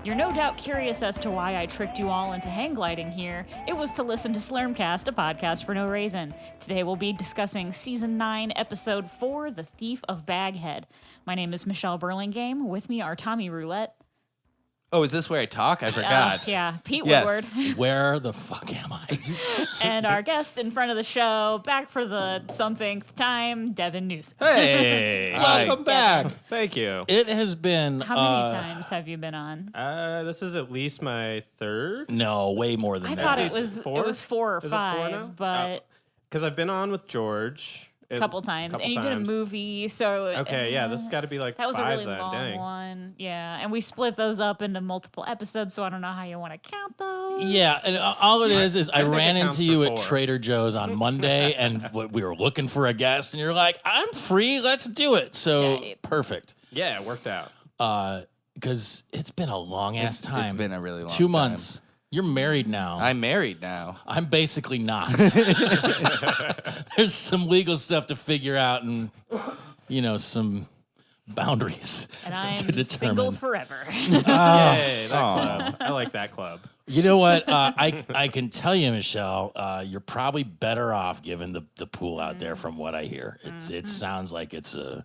You're no doubt curious as to why I tricked you all into hang gliding here. It was to listen to Slurmcast, a podcast for no reason. Today we'll be discussing Season 9, Episode 4, The Thief of Bagdad. My name is Michelle Burlingame. With me are Tommy Roulette. Oh, is this where I talk? I forgot. Yeah, Pete Yes. Woodward. Where the fuck am I? And our guest in front of the show, back for the somethingth time, Devon Newsome. Hey. Welcome back. Thank you. It has been... How many times have you been on? This is at least my third. No, way more than I that. thought At it least was four or Is it 4 five, now? but Because I've been on with George. a couple times. And you did a movie, so... Okay, yeah, this has got to be like that was 5 a really then. long Dang. one. Yeah, and we split those up into multiple episodes, so I don't know how you want to count those. Yeah, and all it is I think ran it counts into you for at 4. Trader Joe's on Monday, and we were looking for a guest, and you're like, I'm free, let's do it. So, Shit. perfect. Yeah, it worked out. Because it's been a long-ass time. It's been a really long 2 time. months. You're married now. I'm married now. I'm basically not. There's some legal stuff to figure out and, some boundaries And I'm to determine. single forever. Yay, that club. I like that club. You know what? I can tell you, Michelle, you're probably better off given the pool out there from what I hear. It sounds like it's a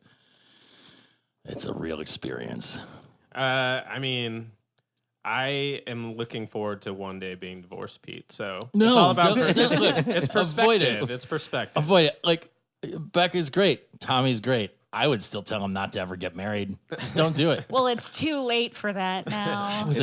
real experience. I mean, I am looking forward to one day being divorced, Pete. So No, it's all about look, it's avoid it. perspective. It's perspective. Avoid it. Like, Becca's great. Tommy's great. I would still tell him not to ever get married. Just don't do it. Well, it's too late for that now. It was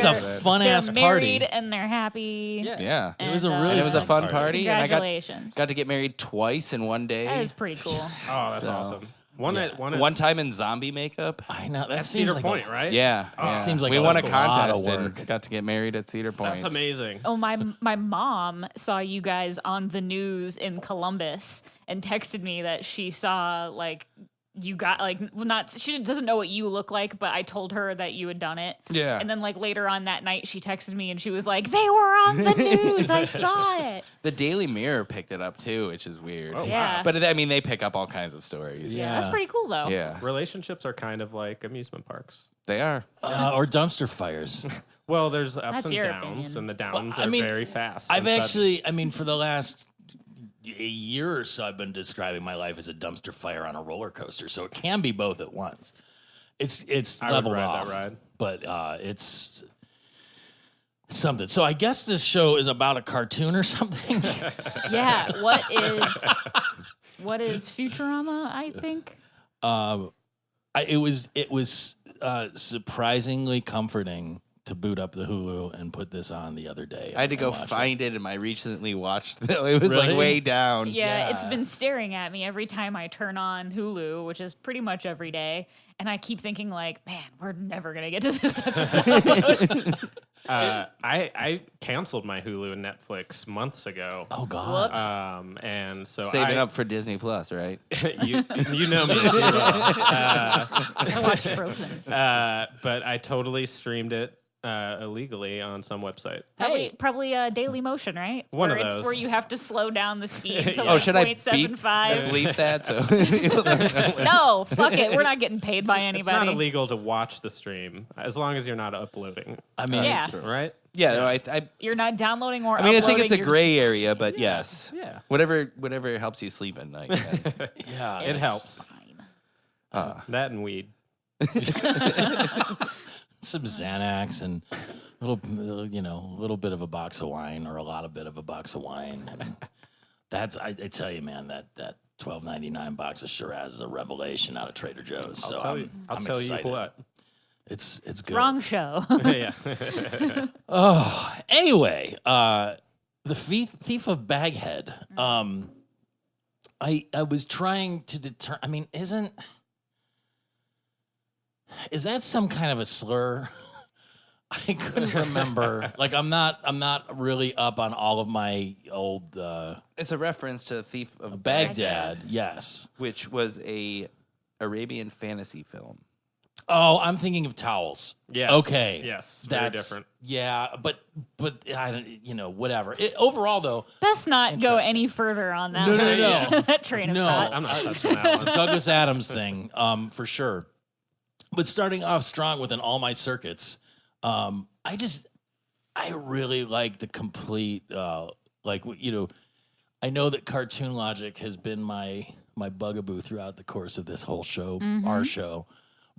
a They're- fun-ass They're party. married and they're happy. Yeah. It was a And, really And it was a fun party. party, and I Congratulations. got to get married twice in one day. That is pretty cool. Oh, that's So- awesome. One time in zombie makeup. I know. That at seems Cedar like Point, right? Yeah. Oh, yeah. seems like we a won a lot contest of and work. got to get married at Cedar Point. That's amazing. Oh, my mom saw you guys on the news in Columbus and texted me that she saw you got doesn't know what you look like, but I told her that you had done it. Yeah. And then later on that night she texted me and she was like, "They were on the news. I saw it." The Daily Mirror picked it up too, which is weird. Oh, Yeah. wow. But I mean, they pick up all kinds of stories. Yeah, Yeah. that's pretty cool though. Yeah, Relationships are kind of like amusement parks. they are. or dumpster fires. Well, there's ups That's and your downs, opinion. and the downs I are mean, very fast. I've and sudden. for the last a year or so, I've been describing my life as a dumpster fire on a roller coaster. So it can be both at once. It's I would leveled ride off, that ride. but it's something. So I guess this show is about a cartoon or something. Yeah. What is Futurama? I think. It was surprisingly comforting to boot up the Hulu and put this on the other day. I had to and go watch find it, and I recently watched it. It was Really? like way down. Yeah, it's Yeah. been staring at me every time I turn on Hulu, which is pretty much every day. And I keep thinking man, we're never going to get to this episode. I canceled my Hulu and Netflix months ago. Oh God. Whoops. And so Saving up for Disney Plus, right? you know me too well. I watched Frozen. But I totally streamed it illegally on some website. Probably Daily Motion, right? One where of it's those. where you have to slow down the speed to Yeah. Oh, should I beep, 0.75. bleep that? So No, fuck it. We're not getting paid by anybody. It's not illegal to watch the stream as long as you're not uploading. I mean, Yeah. Right? yeah, no, You're not downloading or I mean, I think uploading it's a your- gray area, but yes, Yeah. whatever helps you sleep at night. yeah. It It's helps. fine. That and weed. Some Xanax and a little bit of a box of wine or a lot of bit of a box of wine. And that's I tell you, man, that $12.99 box of Shiraz is a revelation out of Trader Joe's. So I'll I'm tell excited. you what. It's good. Wrong show. Yeah. Oh, anyway, the thief of Bagdad. I was trying to determine. I mean, is that some kind of a slur? I couldn't remember. I'm not really up on all of my old It's a reference to Thief of Bagdad. Yes. which was a Arabian fantasy film. Oh, I'm thinking of towels. Yes. Okay. Yes. Very different. Yeah, but I don't. Whatever. Overall, though, Best not go Interesting. any further on that. No, no, one. no, no. That train of No. thought. I'm not touching that it's a one. Douglas Adams thing, for sure. But starting off strong with an All My Circuits, I really like the complete, I know that cartoon logic has been my bugaboo throughout the course of this whole show, our show.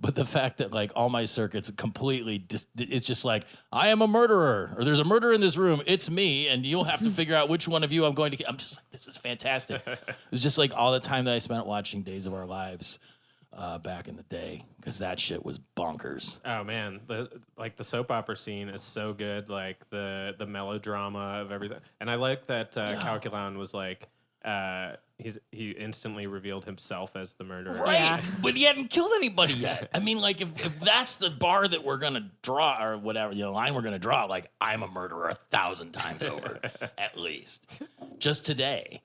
But the fact that like all my circuits completely, it's just like, I am a murderer, or there's a murderer in this room, it's me, and you'll have to figure out which one of you I'm going to kill. I'm just like, this is fantastic. It's just like all the time that I spent watching Days of Our Lives back in the day, because that shit was bonkers. Oh man, the soap opera scene is so good, like the melodrama of everything. And I like that Calculon was like, he instantly revealed himself as the murderer. Right, Yeah. but he hadn't killed anybody yet. I mean, like, if that's the bar that we're going to draw, or whatever, the line we're going to draw, like, I'm a murderer 1,000 times over, at least. Just today.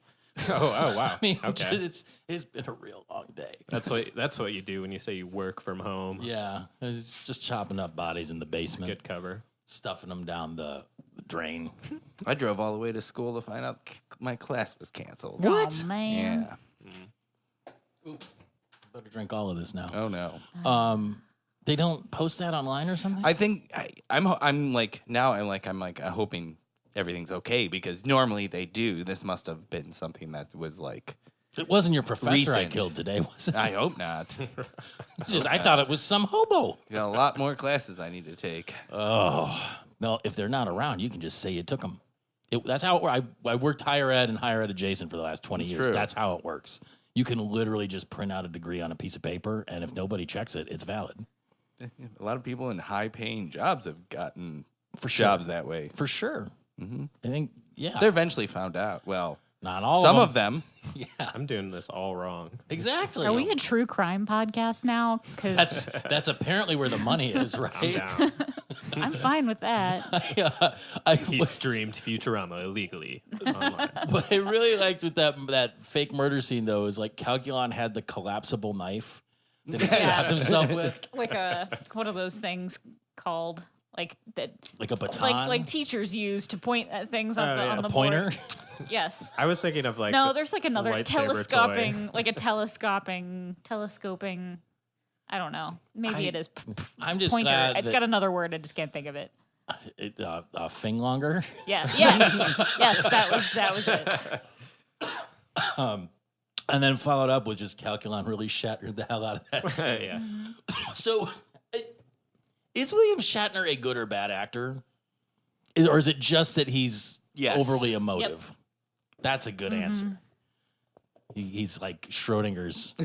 Oh wow. I mean, Okay. it's been a real long day. That's what you do when you say you work from home. Yeah, it's just chopping up bodies in the basement, Good cover. stuffing them down the drain. I drove all the way to school to find out my class was canceled. What? Oh, man. Yeah. Better drink all of this now. Oh no. They don't post that online or something? I think I'm hoping everything's okay, because normally they do. This must have been something that was like. It wasn't your professor I recent. killed today, was it? I hope not. I thought it was some hobo. Got a lot more classes I need to take. Oh, no, if they're not around, you can just say you took them. That's how I worked higher ed and higher ed adjacent for the last 20 years. true. That's how it works. You can literally just print out a degree on a piece of paper, and if nobody checks it, it's valid. A lot of people in high-paying jobs have gotten For sure. jobs that way. For sure. Mm-hmm. I think, yeah. They're eventually found out. Well, not all some of them. Yeah. I'm doing this all wrong. Exactly. Are we a true crime podcast now? Because That's apparently where the money is, I'm right? down. I'm fine with that. He streamed Futurama illegally online. What I really liked with that fake murder scene, though, is like Calculon had the collapsible knife that he stabbed himself with, Like what are those things called? Like that, like a baton, like teachers use to point at things on yeah. the a pointer. board. Yes. I was thinking of like No, there's like another lightsaber telescoping, like a telescoping. I don't know. Maybe it is I'm just pointer. glad It's that got another word. I just can't think of it. thing longer. Yeah. Yes. Yes. That was it. And then followed up with just Calculon really shattered the hell out of that scene. yeah. So, is William Shatner a good or bad actor? Or is it just that he's Yes. overly emotive? That's a good answer. He's like Schrodinger's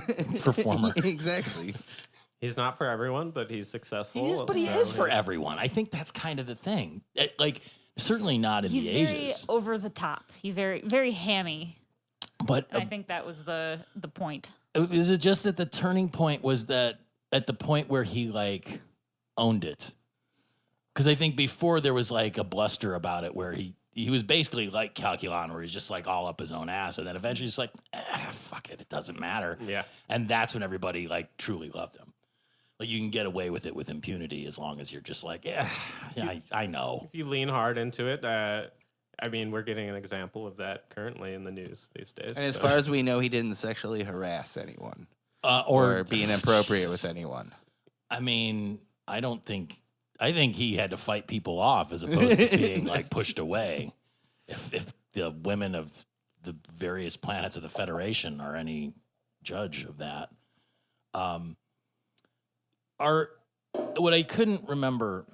performer. Exactly. He's not for everyone, but he's successful. He is, but he so is for everyone. I think that's kind of the thing. Like, certainly not in He's the very ages. over the top. He very hammy. But And I think that was the point. is it just that the turning point was that at the point where he like owned it? Because I think before there was like a bluster about it where he was basically like Calculon, where he's just like all up his own ass, and then eventually he's like, fuck it, it doesn't matter. Yeah. And that's when everybody like truly loved him. Like you can get away with it with impunity as long as you're just like, I know. If you lean hard into it, I mean, we're getting an example of that currently in the news these days. And as so. far as we know, he didn't sexually harass anyone Or be inappropriate with anyone. I mean, I think he had to fight people off as opposed to being like pushed away. If the women of the various planets of the Federation are any judge of that, what I couldn't remember,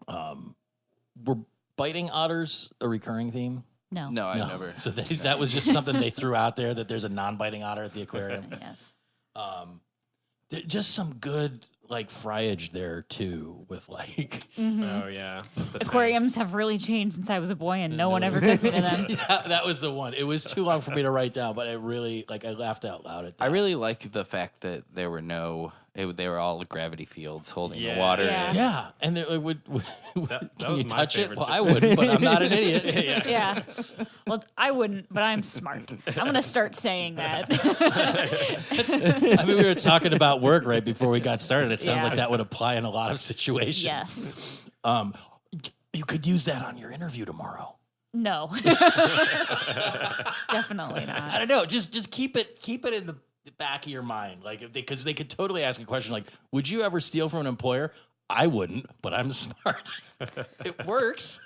were biting otters a recurring theme? No. No, I never. So that was just something they threw out there, that there's a non-biting otter at the aquarium. Yes. Just some good like fryage there too, with like Oh yeah, the Aquariums have really changed since I was a boy, and no one ever took me to them. yeah, that was the one. It was too long for me to write down, but I really I laughed out loud at that. I really like the fact that there were they were all gravity fields holding Yeah. the water. Yeah. in. Yeah, and would That can was you my touch it? favorite Well, joke. I wouldn't, but I'm not an idiot. Yeah. Well, I wouldn't, but I'm smart. I'm going to start saying that. I mean, we were talking about work right before we got started. It sounds Yeah. like that would apply in a lot of situations. Yes. You could use that on your interview tomorrow. No. Definitely I not. don't know. Just keep it in the back of your mind, like because they could totally ask a question like, "Would you ever steal from an employer?" I wouldn't, but I'm smart. It works.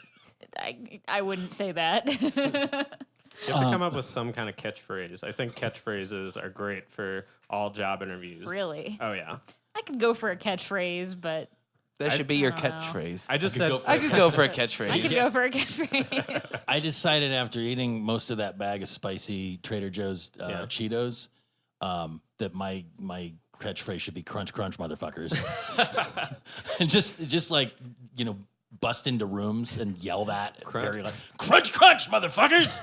I wouldn't say that. You have to come up with some kind of catchphrase. I think catchphrases are great for all job interviews. Really? Oh, yeah. I could go for a catchphrase, but That should be your I don't know. catchphrase. I just I could said go for I could go for a catchphrase. I could go for a catchphrase. I decided after eating most of that bag of spicy Trader Joe's Yeah. Cheetos that my catchphrase should be crunch, crunch, motherfuckers. And just like, bust into rooms and yell that very loud. Crunch, crunch, motherfuckers.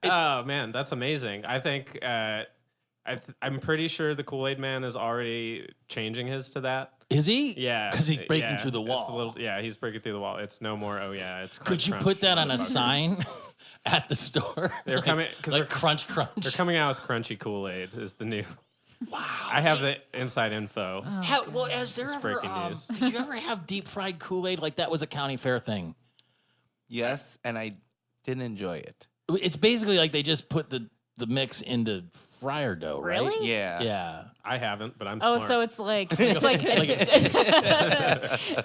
oh, man, that's amazing. I think I'm pretty sure the Kool-Aid Man is already changing his to that. Is he? Yeah. Because he's breaking through the It's wall. he's breaking through the wall. It's no more, oh, yeah, it's crunch, Could you crunch, put that on a motherfuckers. sign at the store? They're coming- 'cause like they're- crunch, crunch. They're coming out with crunchy Kool-Aid is the new. Wow. I have the inside info. Has there It's ever? breaking news. Did you ever have deep fried Kool-Aid? Like that was a county fair thing. Yes, and I didn't enjoy it. It's basically like they just put the mix into fryer dough, right? Really? Yeah. Yeah. I haven't, but I'm Oh, smart. so it's like it's like it's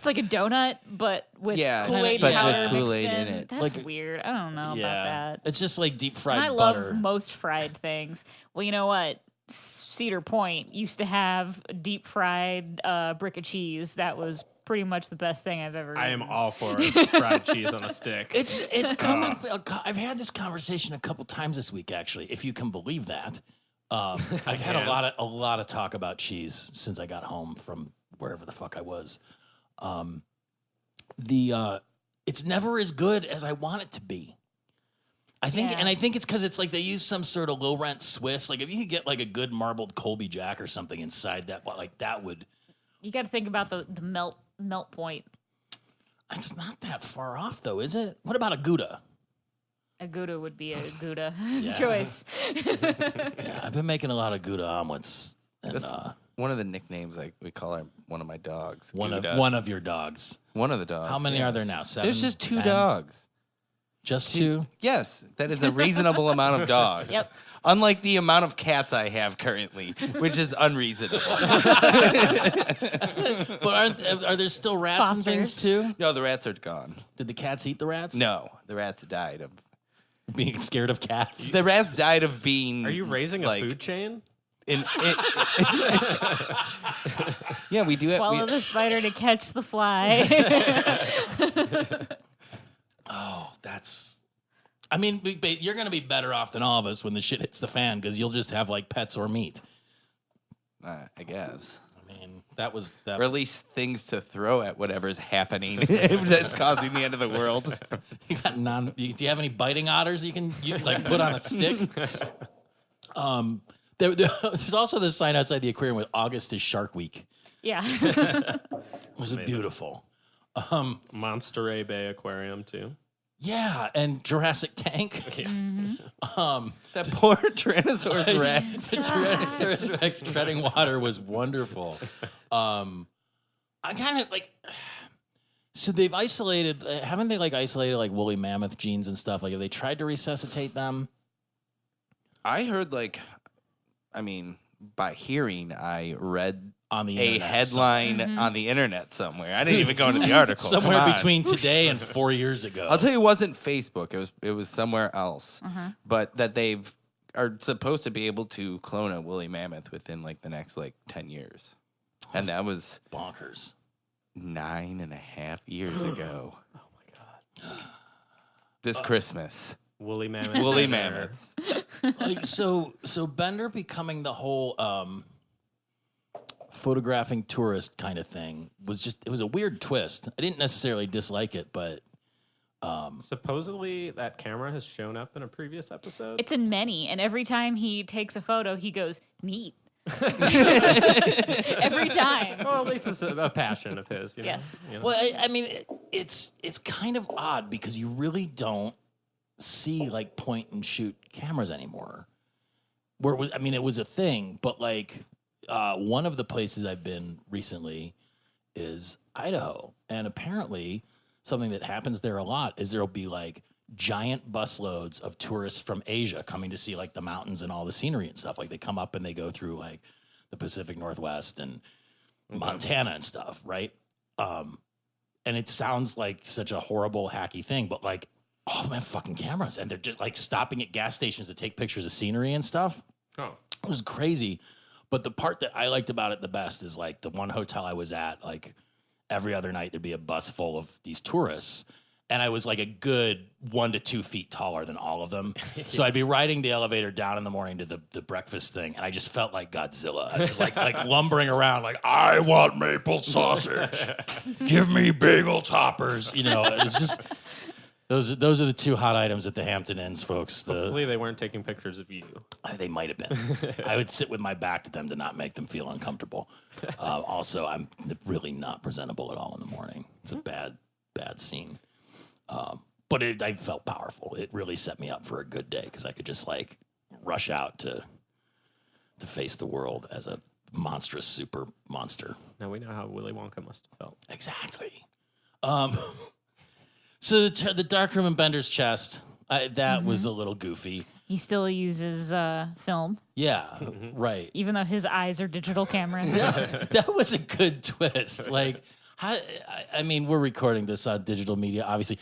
like a donut, but with Yeah, Kool-Aid but with powder Kool-Aid mixed in it. That's Like- weird. I don't know about that. It's just like deep fried And I butter. love most fried things. Well, you know what? Cedar Point used to have deep fried brick of cheese. That was pretty much the best thing I've ever I am eaten. all for fried cheese on a stick. It's coming. I've had this conversation a couple times this week, actually, if you can believe that. I've had a lot of talk about cheese since I got home from wherever the fuck I was. It's never as good as I want it to be. I think, Yeah. and I think it's because it's like they use some sort of low rent Swiss. Like if you could get like a good marbled Colby Jack or something inside that, like that would. You got to think about the melt point. It's not that far off though, is it? What about a Gouda? A Gouda would be a Gouda Yeah. choice. Yeah, I've been making a lot of Gouda omelets. And, That's one of the nicknames we call one of my dogs. Gouda. one of your dogs. One of the dogs. How many are there now? 7? There's just 2 10? dogs. Just 2? Yes, that is a reasonable amount of dogs. Yep. Unlike the amount of cats I have currently, which is unreasonable. But are there still rats and things Fosters. too? No, the rats are gone. Did the cats eat the rats? No, the rats died of. Being scared of cats. The rats died of being. Are you raising like, a food chain? Yeah, we do Swallow it. the spider to catch the fly. Oh, that's. I mean, you're going to be better off than all of us when the shit hits the fan because you'll just have like pets or meat. I guess. I mean, that was that. Or at least things to throw at whatever's happening that's causing the end of the world. You got do you have any biting otters you can like put on a stick? There's also this sign outside the aquarium with August is Shark Week. Yeah. It was beautiful. Monterey Bay Aquarium too. Yeah, and Jurassic Tank. That poor Tyrannosaurus Rex. The Tyrannosaurus Rex treading water was wonderful. I kind of like. So they've isolated, haven't they? Like isolated like woolly mammoth genes and stuff. Like, have they tried to resuscitate them? I heard by hearing, I read On the a internet headline on the internet somewhere. I didn't even go into the article. somewhere Come on. between today and 4 years ago. I'll tell you, it wasn't Facebook. It was somewhere else. But that are supposed to be able to clone a woolly mammoth within like the next 10 years, and that was bonkers. 9.5 years ago. Oh my god! This Christmas, Woolly mammoth. woolly dinner. mammoths. Like so Bender becoming the whole photographing tourist kind of thing it was a weird twist. I didn't necessarily dislike it, but Supposedly that camera has shown up in a previous episode. It's in many, and every time he takes a photo, he goes, neat. Every time. Well, at least it's a passion of his. You know? Yes. You know? well, I mean, it's kind of odd because you really don't see like point and shoot cameras anymore. It was a thing, but like one of the places I've been recently is Idaho, and apparently something that happens there a lot is there'll be like giant busloads of tourists from Asia coming to see like the mountains and all the scenery and stuff. Like they come up and they go through like the Pacific Northwest and Montana and stuff, right? And it sounds like such a horrible, hacky thing, but like, all of them have fucking cameras, and they're just like stopping at gas stations to take pictures of scenery and stuff. Oh, It was crazy. But the part that I liked about it the best is like the one hotel I was at, like every other night there'd be a bus full of these tourists. And I was like a good 1 to 2 feet taller than all of them. So I'd be riding the elevator down in the morning to the breakfast thing, and I just felt like Godzilla. I was just like lumbering around like, I want maple sausage. Give me bagel toppers. You know, it's just those are the 2 hot items at the Hampton Inns, folks. hopefully they weren't taking pictures of you. They might have been. I would sit with my back to them to not make them feel uncomfortable. Also, I'm really not presentable at all in the morning. It's a bad scene. But I felt powerful. It really set me up for a good day because I could just like rush out to face the world as a monstrous super monster. Now we know how Willy Wonka must have felt. Exactly. So the dark room in Bender's chest, that was a little goofy. He still uses film, Yeah, right. even though his eyes are digital cameras. That was a good twist. Like, I mean, we're recording this on digital media, obviously.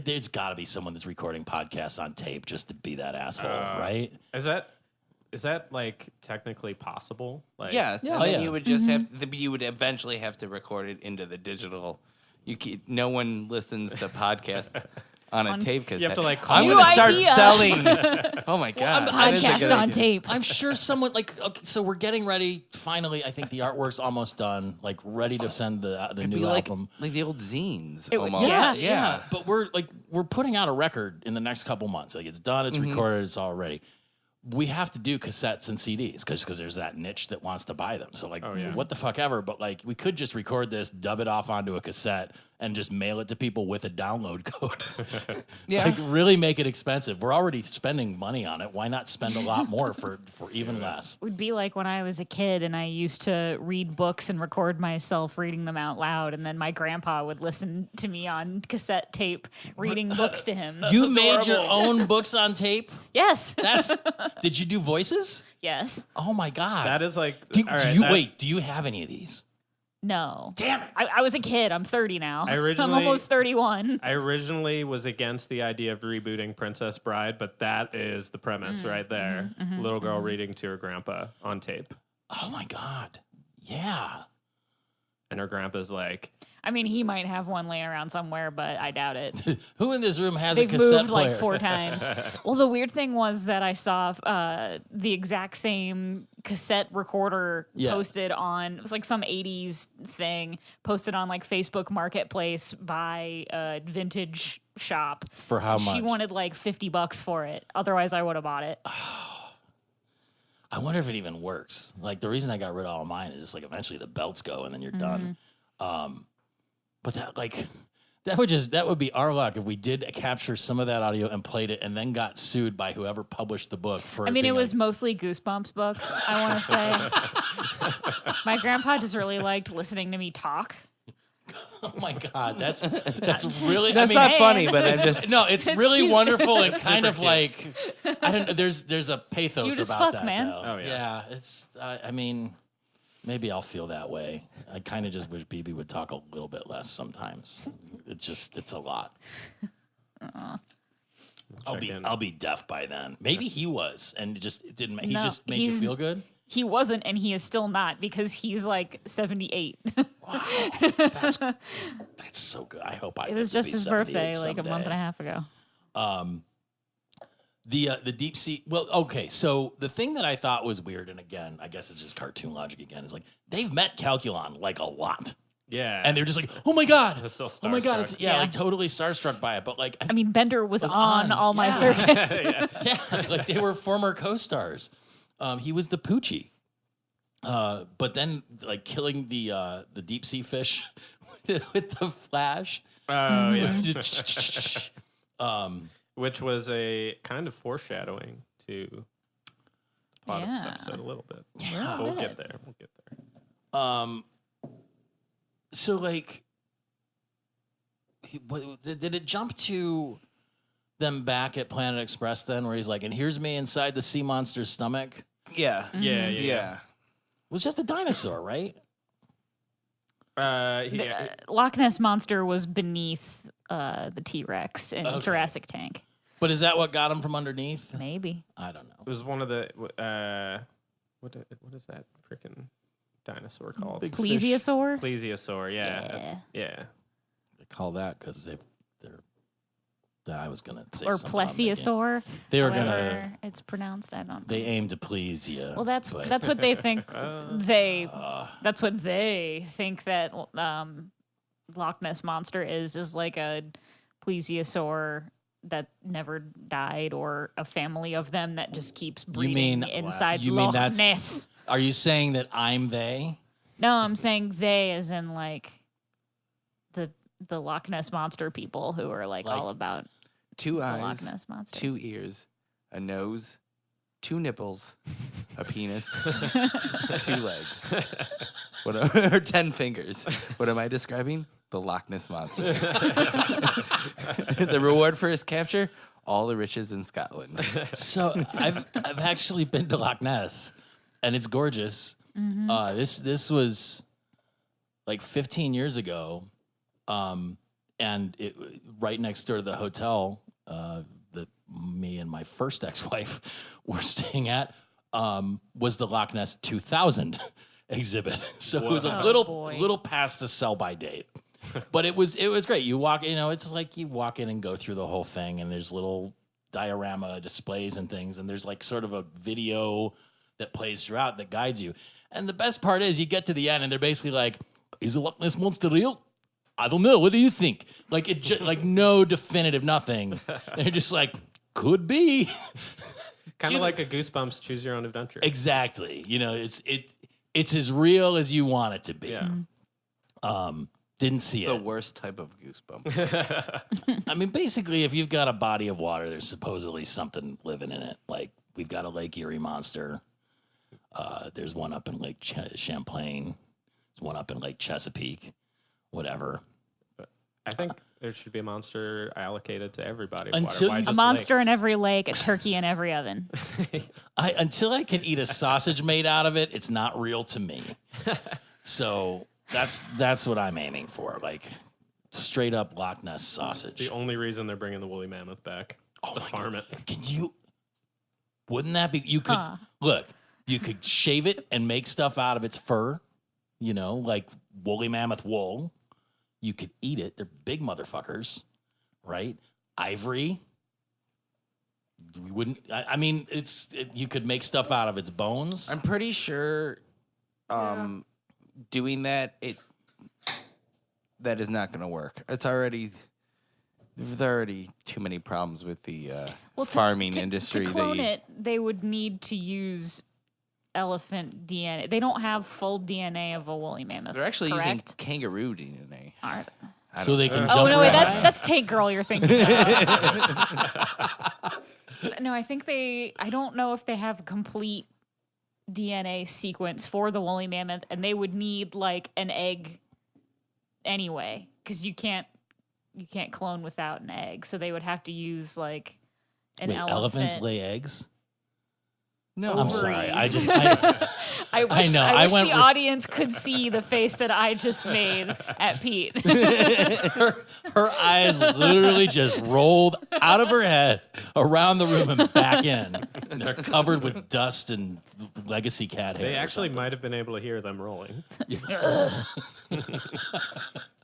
There's got to be someone that's recording podcasts on tape just to be that asshole, right? Is that like technically possible? Like, Yes, Yeah. and Oh, then yeah. you would just you would eventually have to record it into the digital. No one listens to podcasts on a tape cassette. You have to like I'm call New going to start idea. selling. Oh my god! that is a Podcast good on idea. tape. I'm sure someone okay, so we're getting ready. Finally, I think the artwork's almost done. Like ready to send the It'd new be like album. the old zines. It would- almost. yeah. But we're putting out a record in the next couple months. Like it's done, it's recorded, it's all ready. We have to do cassettes and CDs because there's that niche that wants to buy them. So like, what the fuck ever. But like, we could just record this, dub it off onto a cassette, and just mail it to people with a download code. Yeah. Like really make it expensive. We're already spending money on it. Why not spend a lot more for even less? Would be like when I was a kid and I used to read books and record myself reading them out loud, and then my grandpa would listen to me on cassette tape reading books to him. You made your own books on tape? Yes. Did you do voices? Yes. Oh my God. That is like. Do all right, do you have any of these? No. Damn it. I was a kid. I'm 30 now. I I'm originally- almost 31. I originally was against the idea of rebooting Princess Bride, but that is the premise right there. Little girl reading to her grandpa on tape. Oh my God. Yeah. And her grandpa's like, I mean, he might have one laying around somewhere, but I doubt it. Who in this room has They've a cassette moved player? like 4 times. Well, the weird thing was that I saw the exact same cassette recorder posted on, it was like some 80s thing, posted on like Facebook Marketplace by a vintage shop. For how much? She wanted like $50 for it. Otherwise, I would have bought it. I wonder if it even works. Like the reason I got rid of all mine is just like eventually the belts go and then you're done. But that would be our luck if we did capture some of that audio and played it and then got sued by whoever published the book for. I mean, it being was like, mostly Goosebumps books, I want to say. My grandpa just really liked listening to me talk. oh my God, that's really. That's not funny, but I just No, it's It's really cute. wonderful and kind of like I don't know. There's a pathos Cute as about fuck, that. man. Though. Oh, yeah. It's. I mean, maybe I'll feel that way. I kind of just wish BB would talk a little bit less sometimes. It's a lot. I'll be deaf by then. Maybe he was, and it didn't. He No, just made you he's- feel good. He wasn't, and he is still not because he's like 78. Wow, that's so good. I hope I. It was get to just be his 78 birthday like a month and a someday. half ago. The deep sea. Well, okay. So the thing that I thought was weird, and again, I guess it's just cartoon logic again, is like they've met Calculon like a lot, yeah. and they're just like, oh my God, They're still oh my God, it's starstruck. yeah, Yeah. like totally starstruck by it. But like, I mean, Bender was Was on on, all my yeah. circuits. yeah, like they were former co-stars. He was the Poochie, but then like killing the deep sea fish with the flash. Oh, yeah. Which was a kind of foreshadowing to the plot of this Yeah. episode a little bit. Yeah. But we'll get there. We'll get there. So like, did it jump to them back at Planet Express then, where he's like, and here's me inside the sea monster's stomach? yeah, Yeah, yeah. It was just a dinosaur, right? Loch Ness Monster was beneath the T-Rex in Jurassic Tank. But is that what got him from underneath? Maybe. I don't know. It was one of the what is that freaking dinosaur called? Big Plesiosaur? Plesiosaur. Yeah. They call that because they're. I was gonna say or something plesiosaur. They were however gonna. It's pronounced. I don't know. They aim to please you. Well, that's what they think. That's what they think that Loch Ness Monster is like a plesiosaur that never died, or a family of them that just keeps breeding inside Loch Ness. Are you saying that I'm they? No, I'm saying they as in like the Loch Ness Monster people who are like all about 2 eyes, the Loch Ness Monster. 2 ears, a nose, 2 nipples, a penis, 2 legs, or 10 fingers. What am I describing? The Loch Ness Monster. The reward for his capture: all the riches in Scotland. So I've actually been to Loch Ness, and it's gorgeous. Mm-hmm. This was like 15 years ago, and it right next door to the hotel that me and my first ex-wife were staying at was the Loch Ness 2000 exhibit. So it was a little past the sell-by date. But it was great. You walk, it's like you walk in and go through the whole thing, and there's little diorama displays and things, and there's like sort of a video that plays throughout that guides you. And the best part is you get to the end, and they're basically like, "Is a Loch Ness Monster real? I don't know. What do you think?" Like like no definitive nothing. They're just like, could be. Kind of like a Goosebumps Choose Your Own Adventure. Exactly. It's as real as you want it to be. Yeah. Didn't see The it. worst type of goosebump. I mean, basically, if you've got a body of water, there's supposedly something living in it. Like, we've got a Lake Erie monster. There's one up in Lake Champlain. There's one up in Lake Chesapeake. Whatever. I think there should be a monster allocated to everybody. Until A monster in every lake, a turkey in every oven. Until I can eat a sausage made out of it, it's not real to me. So that's what I'm aiming for. Like, straight up Loch Ness sausage. It's the only reason they're bringing the woolly mammoth back. Just to farm it. Wouldn't that be, you could, look, you could shave it and make stuff out of its fur, like woolly mammoth wool. You could eat it. They're big motherfuckers, right? Ivory. We wouldn't, I mean, you could make stuff out of its bones. I'm pretty sure doing that is not going to work. There's already too many problems with the farming industry. To clone it, they would need to use elephant DNA. They don't have full DNA of a woolly mammoth. They're actually using correct? kangaroo DNA. So they can jump Oh no, wait, around. that's Tank Girl you're thinking about. No, I don't know if they have a complete DNA sequence for the woolly mammoth, and they would need like an egg anyway, because you can't clone without an egg. So they would have to use like an elephant. Elephants lay eggs? No, I'm sorry. I wish I went the with- audience could see the face that I just made at Pete. Her eyes literally just rolled out of her head, around the room, and back in. And they're covered with dust and legacy cat hair. They actually might have been able to hear them rolling.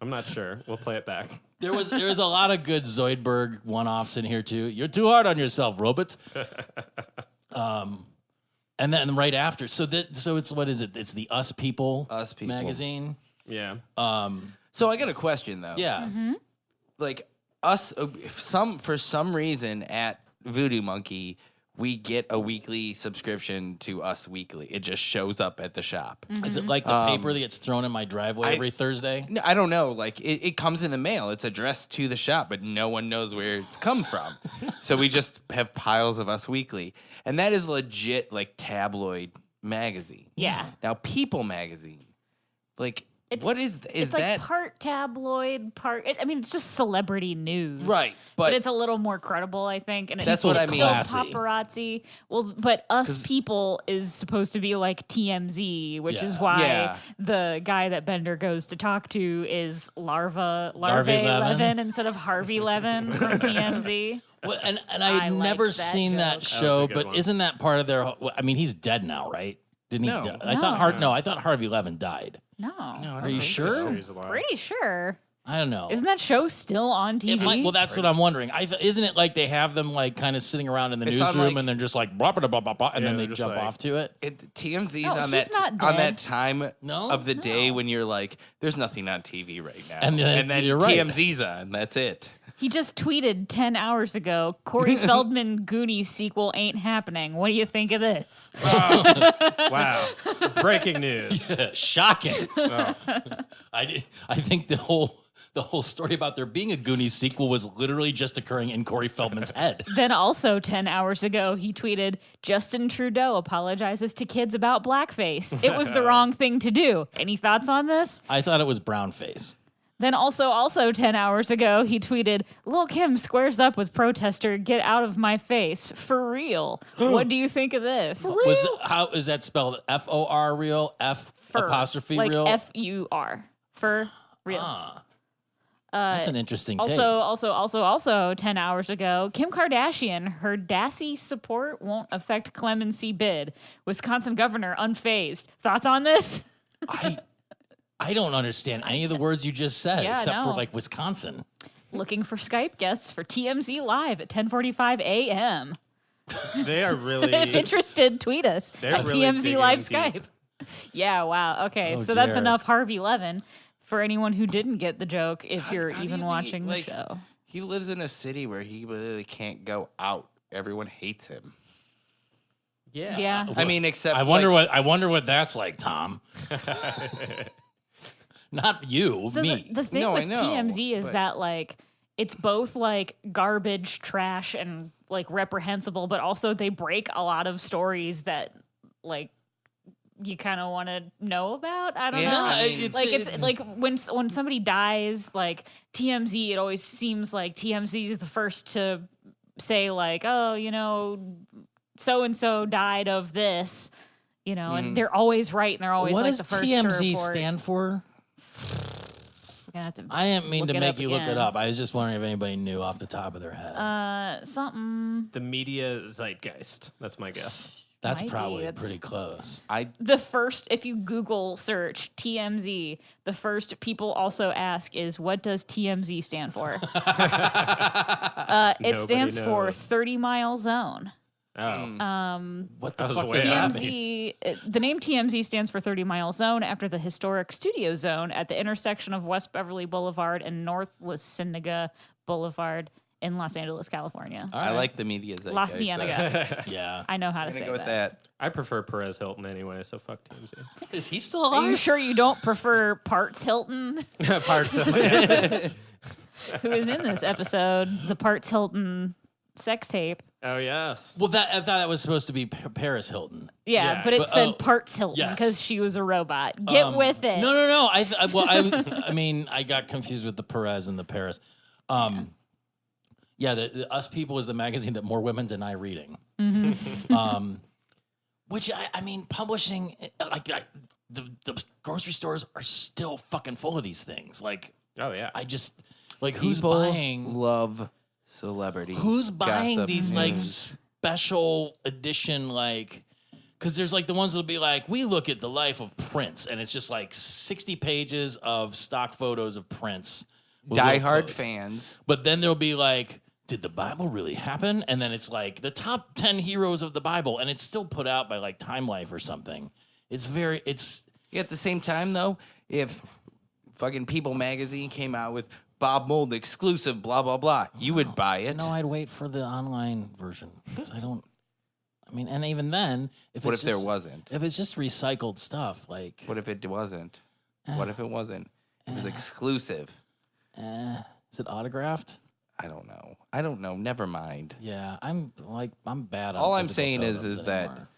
I'm not sure. We'll play it back. There was a lot of good Zoidberg one-offs in here too. You're too hard on yourself, Robert. And then right after, so it's, what is it? It's the Us People magazine. Yeah. So I got a question though. Yeah. Mm-hmm. Like us, for some reason at Voodoo Monkey, we get a weekly subscription to Us Weekly. It just shows up at the shop. Mm-hmm. Is it like the paper that gets thrown in my driveway every Thursday? No, I don't know. Like it comes in the mail. It's addressed to the shop, but no one knows where it's come from. So we just have piles of Us Weekly, and that is legit like tabloid magazine. Yeah. Now People magazine, like What is it's that? like part tabloid, I mean, it's just celebrity news, Right, But but it's a little more credible, I think, and That's it's what I still mean. paparazzi. Well, but Us People is supposed to be like TMZ, which is Yeah. why Yeah. the guy that Bender goes to talk to is Larvae Levin. Levin instead of Harvey Levin from TMZ. Well, and I I'd liked never that seen that joke. show, That was a good but one. isn't that part of their? I mean, he's dead now, right? Didn't No. he? Die? No. I thought Harvey Levin died. No, I don't Are you think sure? so. He's alive. pretty sure. I don't know. Isn't that show still on TV? It might, well, that's what I'm wondering. Isn't it like they have them like kind of sitting around in the It's on, newsroom like- and they're just like blah blah blah blah blah, and Yeah, then they they're just jump like- off to it? TMZ's No, on he's that not on dead. that time No? of the day No. when you're like, there's nothing on TV right now, And then you're right. TMZ's on. That's it. He just tweeted 10 hours ago, Corey Feldman Goonies sequel ain't happening. What do you think of this? Wow. Breaking news. Shocking. Oh. I think the whole story about there being a Goonies sequel was literally just occurring in Corey Feldman's head. Then also 10 hours ago, he tweeted, Justin Trudeau apologizes to kids about blackface. It was the wrong thing to do. Any thoughts on this? I thought it was brownface. Then also 10 hours ago, he tweeted, Lil' Kim squares up with protester, get out of my face. For real. What do you think of this? How is that spelled? FOR real? F Fur. apostrophe like real? FUR. For real. Ah. That's an interesting take. Also, 10 hours ago, Kim Kardashian, her Dassey support won't affect clemency bid. Wisconsin governor unfazed. Thoughts on this? I don't understand any of the words you just said, Yeah, except for no. like Wisconsin. Looking for Skype guests for TMZ Live at 10:45 a.m. They are really. If interested, tweet us They're at really TMZ Live digging deep. Skype. Yeah, wow. Okay, Oh, so that's dear. enough Harvey Levin for anyone who didn't get the joke if you're How do even you think watching like, the show. He lives in a city where he really can't go out. Everyone hates him. Yeah. Yeah. I mean, except I wonder what that's like, Tom. Not you, So me. the thing No, I with know, TMZ is but- that like it's both like garbage, trash, and like reprehensible, but also they break a lot of stories that like you kind of want to know about. I don't Yeah, know. I mean- It's like when somebody dies, like TMZ, it always seems like TMZ is the first to say like, oh, you know, so and so died of this, you know, and they're always right and they're always what like does the first to TMZ report. stand for? We're gonna have to I didn't mean look to it make up you look it again. up. I was just wondering if anybody knew off the top of their head. Something. The media zeitgeist. That's my guess. That's might be, probably that's- pretty close. The first, if you Google search TMZ, the first people also ask is, what does TMZ stand for? It Nobody stands for knows. 30 Mile Zone. Oh. What the That was fuck way does that off. mean? The name TMZ stands for 30 Mile Zone after the historic studio zone at the intersection of West Beverly Boulevard and North La Cienega Boulevard in Los Angeles, California. All I right. like the media. La Cienega. Yeah. I know how to I'm say gonna go with that. that. I prefer Perez Hilton anyway, so fuck TMZ. Is he still Are you alive? sure you don't prefer Parts Hilton? Parts of yeah. Who is in this episode, the Parts Hilton sex tape. Oh yes. Well, I thought that was supposed to be Paris Hilton. Yeah, Yeah, but it but- said oh, Parts Hilton yes. because she was a robot. Get with it. No. I mean, I got confused with the Perez and the Paris. Yeah, the Us People is the magazine that more women deny reading. Which I mean, publishing the grocery stores are still fucking full of these things. Like, Oh yeah. I just like who's People buying love celebrity. who's buying gossip these like news. special edition like because there's like the ones that'll be like we look at the life of Prince and it's just like 60 pages of stock photos of Prince with little diehard quotes. fans. But then there'll be like did the Bible really happen? And then it's like the top 10 heroes of the Bible and it's still put out by like Time Life or something. It's Yeah, at the same time, though, if fucking People magazine came out with Bob Mould exclusive, blah, blah, blah, you would buy it. no, I'd wait for the online version because I mean, and even then, What it's if there just- wasn't? If it's just recycled stuff, like What if it wasn't? What if it wasn't? It was exclusive. is it autographed? I don't know. Never mind. Yeah, I'm bad on All I'm physical saying is totems that anymore.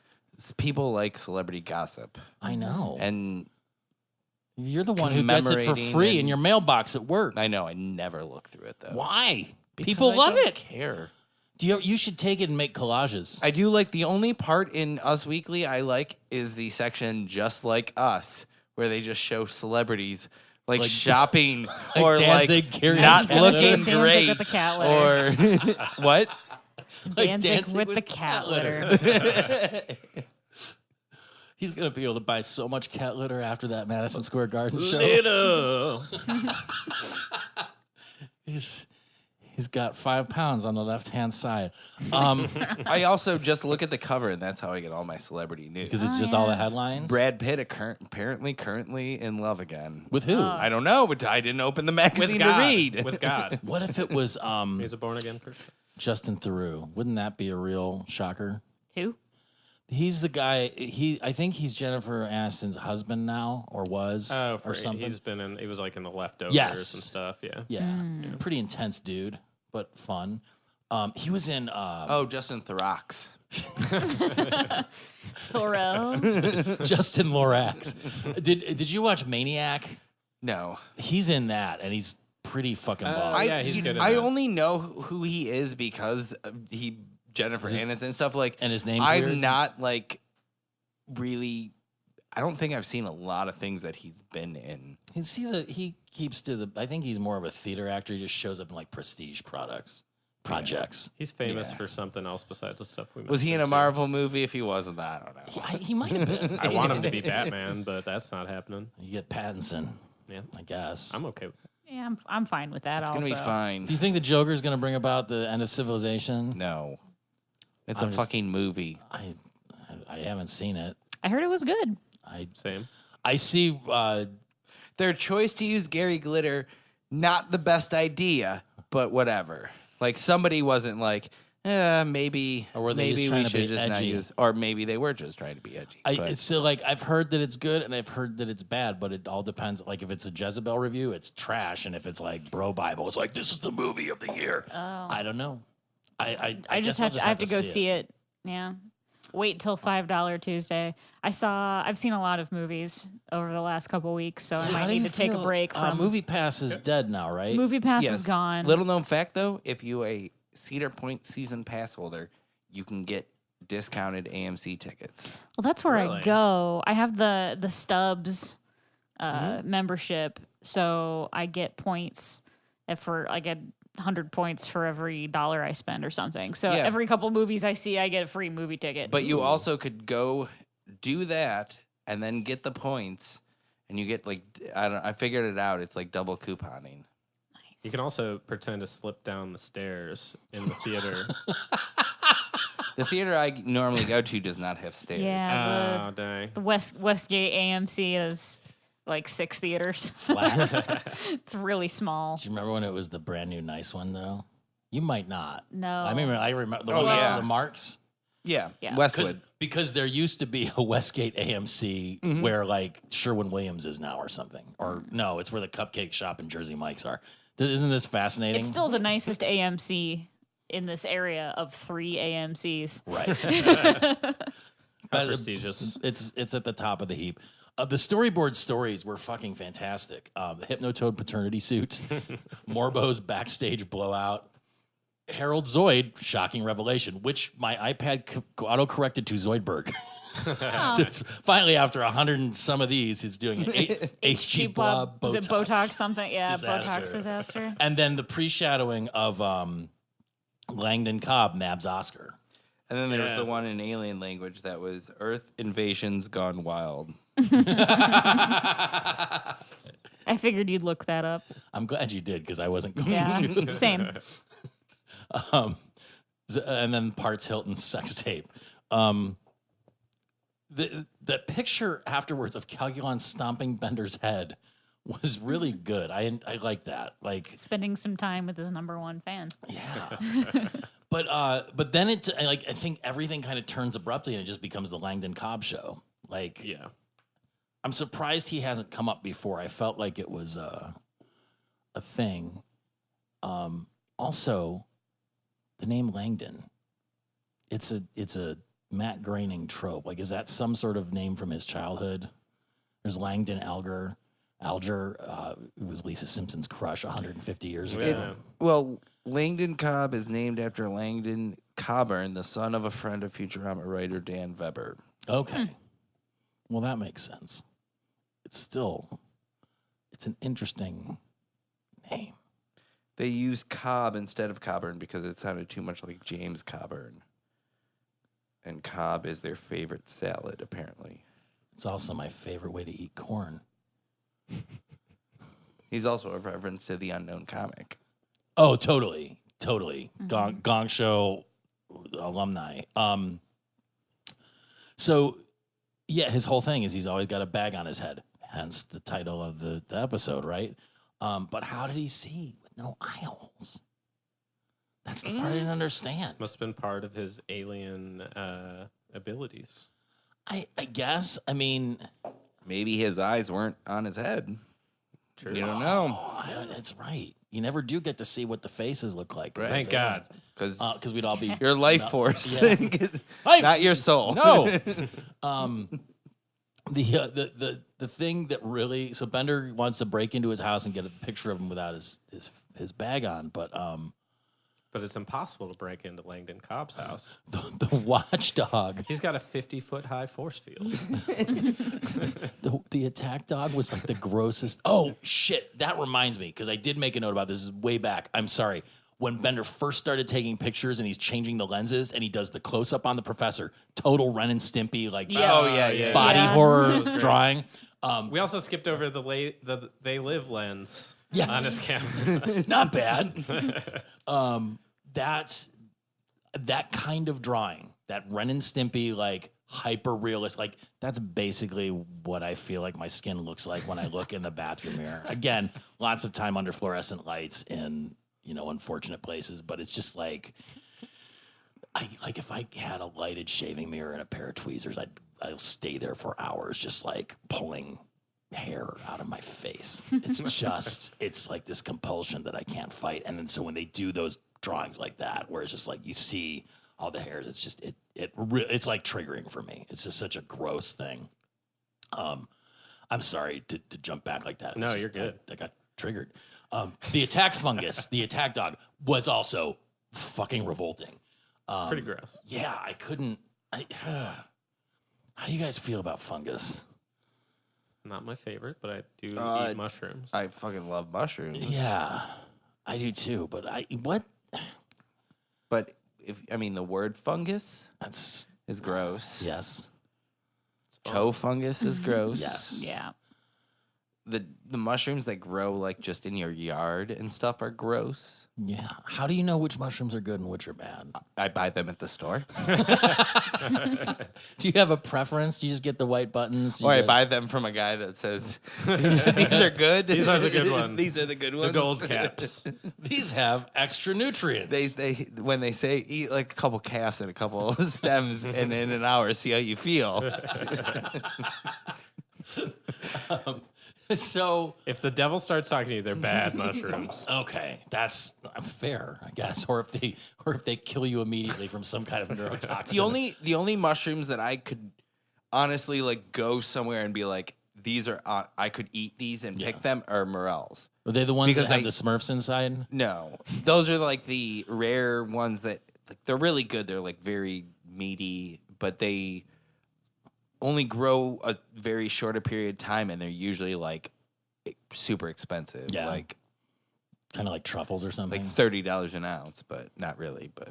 people like celebrity gossip. I know. And You're the one who gets it for free in your mailbox at work. I know. I never look through it though. Why? Because People I love don't it. Care. You should take it and make collages. I do like the only part in Us Weekly I like is the section Just Like Us, where they just show celebrities like shopping or Danzig, like Carrie not Danzig looking with great the cat or what? Danzig with the cat litter. He's gonna be able to buy so much cat litter after that Madison Square Garden show. Litter. He's got 5 pounds on the left hand side. I also just look at the cover, and that's how I get all my celebrity news. Because it's just all the headlines. Brad Pitt apparently currently in love again. With who? I don't know, but I didn't open the magazine With to God. read. With God. What if it was He's a born again person. Justin Theroux? Wouldn't that be a real shocker? Who? He's the guy. I think he's Jennifer Aniston's husband now, or was, or something. He was like in the Leftovers Yes. and stuff. Yeah. Yeah, pretty intense dude, but fun. He was in. Justin Theroux. Thoreau. Justin Lorax. Did you watch Maniac? No. He's in that, and he's pretty fucking bomb. Yeah, he's good in I that. only know who he is because Jennifer Aniston and stuff like. And his name's I'm weird? not like really. I don't think I've seen a lot of things that he's been in. He keeps to the. I think he's more of a theater actor. He just shows up in like prestige projects. He's famous Yeah. for something else besides the stuff we Was he in a mentioned, too. Marvel movie? If he wasn't, I don't know. He might have been. I want him to be Batman, but that's not happening. You get Pattinson, Yeah. I guess. I'm okay with that. Yeah, I'm fine with that. It's also, gonna be fine. Do you think the Joker's going to bring about the end of civilization? No, it's I'm a just- fucking movie. I haven't seen it. I heard it was good. Same. I see. Their choice to use Gary Glitter, not the best idea, but whatever. Like somebody wasn't like, maybe, Or were they just maybe trying we to should be just not edgy? use, or maybe they were just trying to be edgy. but- It's still like I've heard that it's good and I've heard that it's bad, but it all depends. Like if it's a Jezebel review, it's trash, and if it's like Bro Bible, it's like this is the movie of the year. I don't know. I I have to go see it. Yeah. Wait till $5 Tuesday. I've seen a lot of movies over the last couple weeks, so I might need to take a break from Movie Pass is dead now, right? Movie Pass Yes. is gone. Little known fact though, if you a Cedar Point season pass holder, you can get discounted AMC tickets. Well, that's where I Really? go. I have the Stubbs membership, so I get points I get 100 points for every dollar I spend or something. So Yeah. every couple movies I see, I get a free movie ticket. But you also could go do that and then get the points, and you get like I figured it out. It's like double couponing. You can also pretend to slip down the stairs in the theater. The theater I normally go to does not have stairs. Yeah. Oh, dang. the Westgate AMC is like 6 theaters. Flat. It's really small. Do you remember when it was the brand new nice one though? You might not. No. I remember the Oh, one next yeah. to the Marks. Yeah, Yeah. Westwood. Because there used to be a Westgate AMC where like Sherwin-Williams is now or something. Or no, it's where the Cupcake Shop and Jersey Mike's are. Isn't this fascinating? It's still the nicest AMC in this area of 3 AMCs. right. How prestigious. It's at the top of the heap. The storyboard stories were fucking fantastic. The Hypnotoad paternity suit, Morbo's backstage blowout, Harold Zoid shocking revelation, which my iPad auto-corrected to Zoidberg. So it's finally, after 100 and some of these, it's doing an HG blob Botox. Is it Botox something? Yeah, Disaster. Botox disaster. And then the pre-shadowing of Langdon Cobb nabs Oscar. And then there was Yeah. the one in alien language that was Earth Invasions Gone Wild. I figured you'd look that up. I'm glad you did because I wasn't going Yeah, to. same. And then Perez Hilton's sex tape. The picture afterwards of Calculon stomping Bender's head was really good. I like that. Like, Spending some time with his #1 fan. yeah. But then it like I think everything kind of turns abruptly and it just becomes the Langdon Cobb show. Like, Yeah. I'm surprised he hasn't come up before. I felt like it was a thing. Also, the name Langdon. It's a Matt Groening trope. Like, is that some sort of name from his childhood? There's Langdon Elgar. Alger, who was Lisa Simpson's crush 150 years ago. Yeah. Well, Langdon Cobb is named after Langdon Coburn, the son of a friend of Futurama writer Dan Weber. Okay. Well, that makes sense. It's an interesting name. They used Cobb instead of Coburn because it sounded too much like James Coburn. And Cobb is their favorite salad, apparently. It's also my favorite way to eat corn. He's also a reference to the unknown comic. Oh, totally. Gong Show alumni. So, yeah, his whole thing is he's always got a bag on his head, hence the title of the episode, right? But how did he see with no eye holes? That's the part I didn't understand. Must have been part of his alien abilities. I guess. I mean, Maybe his eyes weren't on his head. True. You don't know. that's right. You never do get to see what the faces look like. Right. Thank God. Because We'd all be your life No, force, yeah. not your soul. No. The thing that really Bender wants to break into his house and get a picture of him without his bag on, but But it's impossible to break into Langdon Cobb's house. the watchdog, He's got a 50-foot high force field. the attack dog was like the grossest. Oh shit! That reminds me because I did make a note about this. This is way back. I'm sorry. When Bender first started taking pictures and he's changing the lenses and he does the close up on the professor, total Ren and Stimpy like just Oh, yeah. body Yeah. horror drawing. We also skipped over the They Live lens Yes. on his camera. Not bad. That's that kind of drawing, that Ren and Stimpy, like hyper realist, like that's basically what I feel like my skin looks like when I look in the bathroom mirror. Again, lots of time under fluorescent lights in, unfortunate places, but it's just like, if I had a lighted shaving mirror and a pair of tweezers, I'll stay there for hours, just like pulling hair out of my face. It's like this compulsion that I can't fight. And then so when they do those drawings like that, where it's just like you see all the hairs, it's just it's like triggering for me. It's just such a gross thing. I'm sorry to jump back like that. No, It's you're just- good. I got triggered. The attack fungus, the attack dog, was also fucking revolting. Pretty gross. Yeah, I couldn't. How do you guys feel about fungus? Not my favorite, but I do eat mushrooms. I fucking love mushrooms. Yeah, I do too. But what? But the word fungus That's is gross. yes, Toe fungus is gross. yes. Yeah. The mushrooms that grow like just in your yard and stuff are gross. Yeah. How do you know which mushrooms are good and which are bad? I buy them at the store. Do you have a preference? Do you just get the white buttons? Or I buy them from a guy that says, these are good. These are the good ones. These are the good ones. The gold caps. These have extra nutrients. They when they say eat like a couple calves and a couple stems and in an hour see how you feel. So If the devil starts talking to you, they're bad mushrooms. okay, that's fair, I guess. Or if they kill you immediately from some kind of neurotoxin. The only mushrooms that I could honestly like go somewhere and be like, these are I could eat these and pick them are morels. Are they the ones Because that have I- the Smurfs inside? No, those are like the rare ones that like, they're really good. They're like very meaty, but they only grow a very short period of time, and they're usually like super expensive. Yeah. Like Kind of like truffles or something. $30 an ounce, but not really. But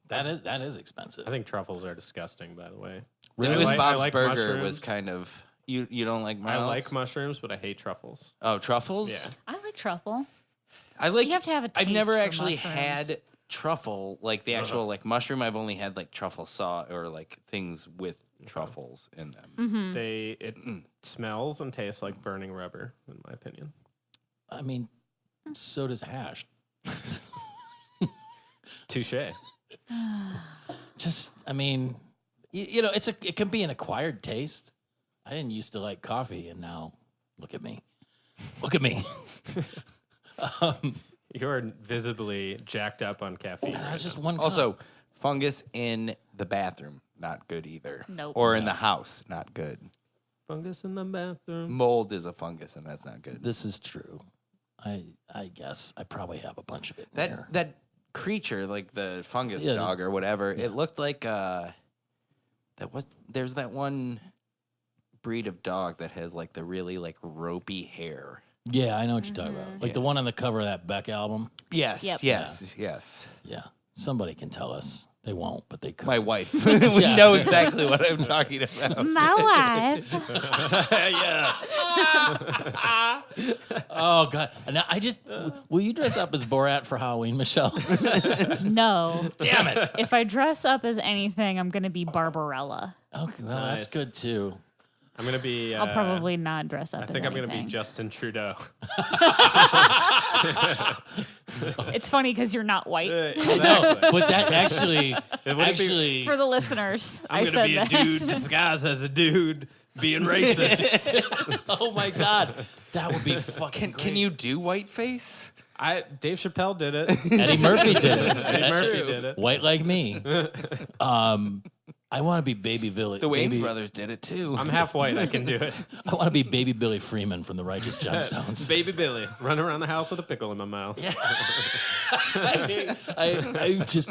That is expensive. I think truffles are disgusting, by the way. Really? I It was like- I Bob's like Burger mushrooms. was kind of you don't like I morels? like mushrooms, but I hate truffles. Oh, truffles? Yeah. I like truffle. I like You have to have a I've taste never for actually mushrooms. had truffle, like the actual like mushroom. I've only had like truffle sauce or like things with truffles in them. Mm-hmm. It smells and tastes like burning rubber, in my opinion. I mean, so does hash. Touche. Just, I mean, it can be an acquired taste. I didn't used to like coffee, and now look at me. Look at me. You're visibly jacked up on caffeine. That's right just now. one. Cup. Also, fungus in the bathroom, not good either. Nope. Or in the house, not good. Fungus in the bathroom. Mold is a fungus, and that's not good. This is true. I guess I probably have a bunch of it in here. That creature, like the fungus dog or whatever, it looked like there's that one breed of dog that has like the really like ropey hair. Yeah, I know what you're talking about. Like the one on the cover of that Beck album. Yes, Yep. yes. Yeah, somebody can tell us. They won't, but they could. My wife. We know exactly what I'm talking about. My wife. Yes. Oh God! And I just will you dress up as Borat for Halloween, Michelle? No. Damn it! If I dress up as anything, I'm going to be Barbarella. Okay, well Nice. that's good too. I'm gonna be. I'll probably not dress up I as think I'm gonna be anything. Justin Trudeau. It's funny because you're not white. No, but that actually, For the listeners, I'm I gonna said be a that. dude disguised as a dude being racist. oh my God, that would be fucking. Can you do whiteface? Dave Chappelle did it. Eddie Murphy did it. Eddie Murphy did it. White like me. I want to be Baby Billy. The Wayans brothers did it too. I'm half white. I can do it. I want to be Baby Billy Freeman from the Righteous Gemstones. Baby Billy, run around the house with a pickle in my mouth. Yeah.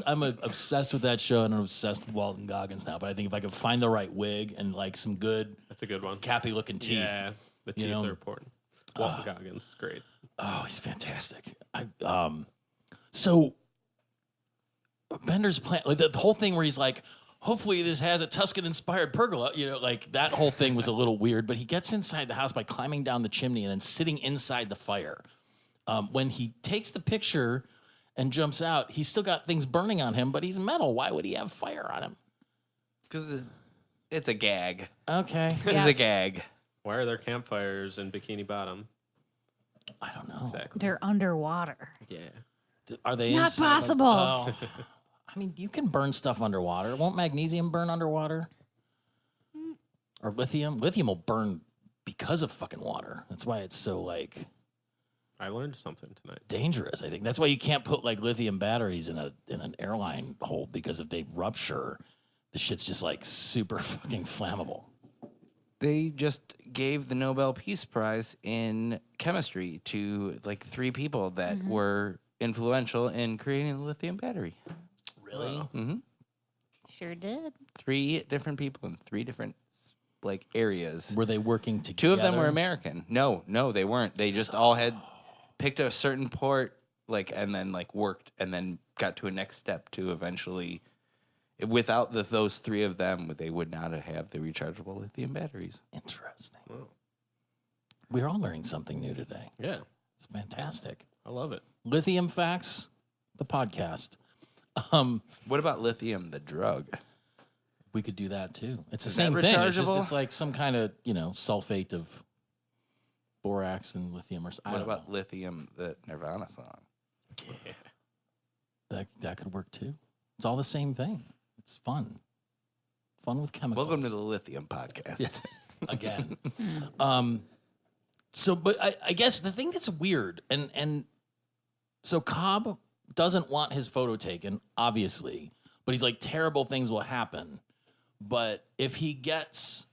I'm obsessed with that show, and I'm obsessed with Walton Goggins now. But I think if I could find the right wig and like some good, That's a good one. cappy looking teeth. Yeah, the teeth are important. Walton Goggins, great. Oh, he's fantastic. So Bender's plan, like the whole thing where he's like, hopefully this has a Tuscan-inspired pergola. You know, like that whole thing was a little weird. But he gets inside the house by climbing down the chimney and then sitting inside the fire. When he takes the picture and jumps out, he's still got things burning on him, but he's metal. Why would he have fire on him? Because it's a gag. Okay. Yeah. It's a gag. Why are there campfires in Bikini Bottom? I don't know. Exactly. They're underwater. Yeah. Are they Not inside, like- possible. Oh. I mean, you can burn stuff underwater. Won't magnesium burn underwater? Or lithium? Lithium will burn because of fucking water. That's why it's so, like, I learned something tonight. dangerous, I think. That's why you can't put, like, lithium batteries in an airline hold, because if they rupture, the shit's just, like, super fucking flammable. They just gave the Nobel Peace Prize in chemistry to like 3 people that were influential in creating the lithium battery. Really? Mm-hmm. Sure did. 3 different people in 3 different like areas. Were they working 2 together? of them were American. No, they weren't. They just all had picked a certain port, like, and then like worked, and then got to a next step to eventually. Without those 3 of them, they would not have the rechargeable lithium batteries. Interesting. Wow. We're all learning something new today. Yeah, It's fantastic. I love it. Lithium Facts, the podcast. What about lithium, the drug? We could do that too. It's the Is same that thing. It's, rechargeable? it's like some kind of, sulfate of borax and lithium or something. What about lithium, the Nirvana song? Yeah. that could work too. It's all the same thing. It's fun. Fun with chemicals. Welcome to the Lithium Podcast. Again. But I guess the thing that's weird, and so Cobb doesn't want his photo taken, obviously, but he's like, terrible things will happen. But if he gets,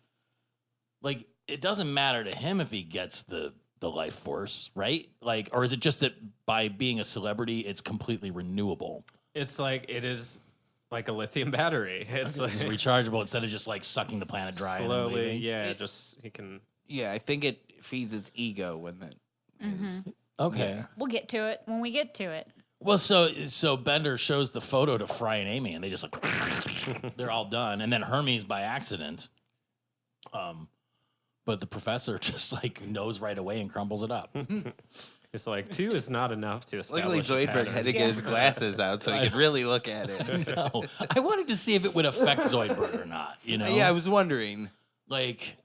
like, it doesn't matter to him if he gets the life force, right? Like, or is it just that by being a celebrity, it's completely renewable? It's like it is like a lithium battery. It's like It's rechargeable instead of just like sucking the planet dry. and then slowly. leaving? Yeah, just he can. Yeah, I think it feeds its ego when that is. Okay. Yeah. We'll get to it when we get to it. Well, so Bender shows the photo to Fry and Amy, and they just like they're all done, and then Hermes by accident. But the professor just like knows right away and crumbles it up. It's like 2 is not enough to Luckily, establish. a Zoidberg pattern. had to get his glasses out so he could really look at it. No, I wanted to see if it would affect Zoidberg or not. Yeah, I was wondering. like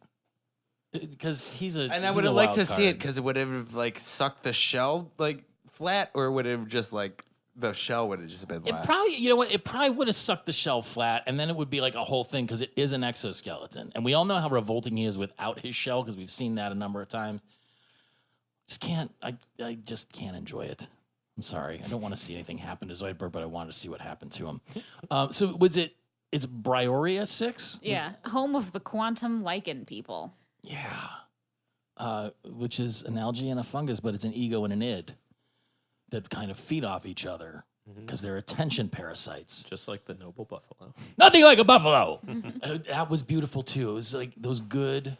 because he's a And I he's would a have liked to wild see it card. because it would have like sucked the shell like flat, or would it have just like the shell would have just been It left? probably, you know what? It probably would have sucked the shell flat, and then it would be like a whole thing because it is an exoskeleton, and we all know how revolting he is without his shell because we've seen that a number of times. Just can't. I just can't enjoy it. I'm sorry. I don't want to see anything happen to Zoidberg, but I wanted to see what happened to him. So was it? It's Brioria 6. Yeah, home of the quantum lichen people. Yeah. Which is an algae and a fungus, but it's an ego and an id that kind of feed off each other because they're attention parasites. Just like the noble buffalo. Nothing like a buffalo. That was beautiful too. It was like those good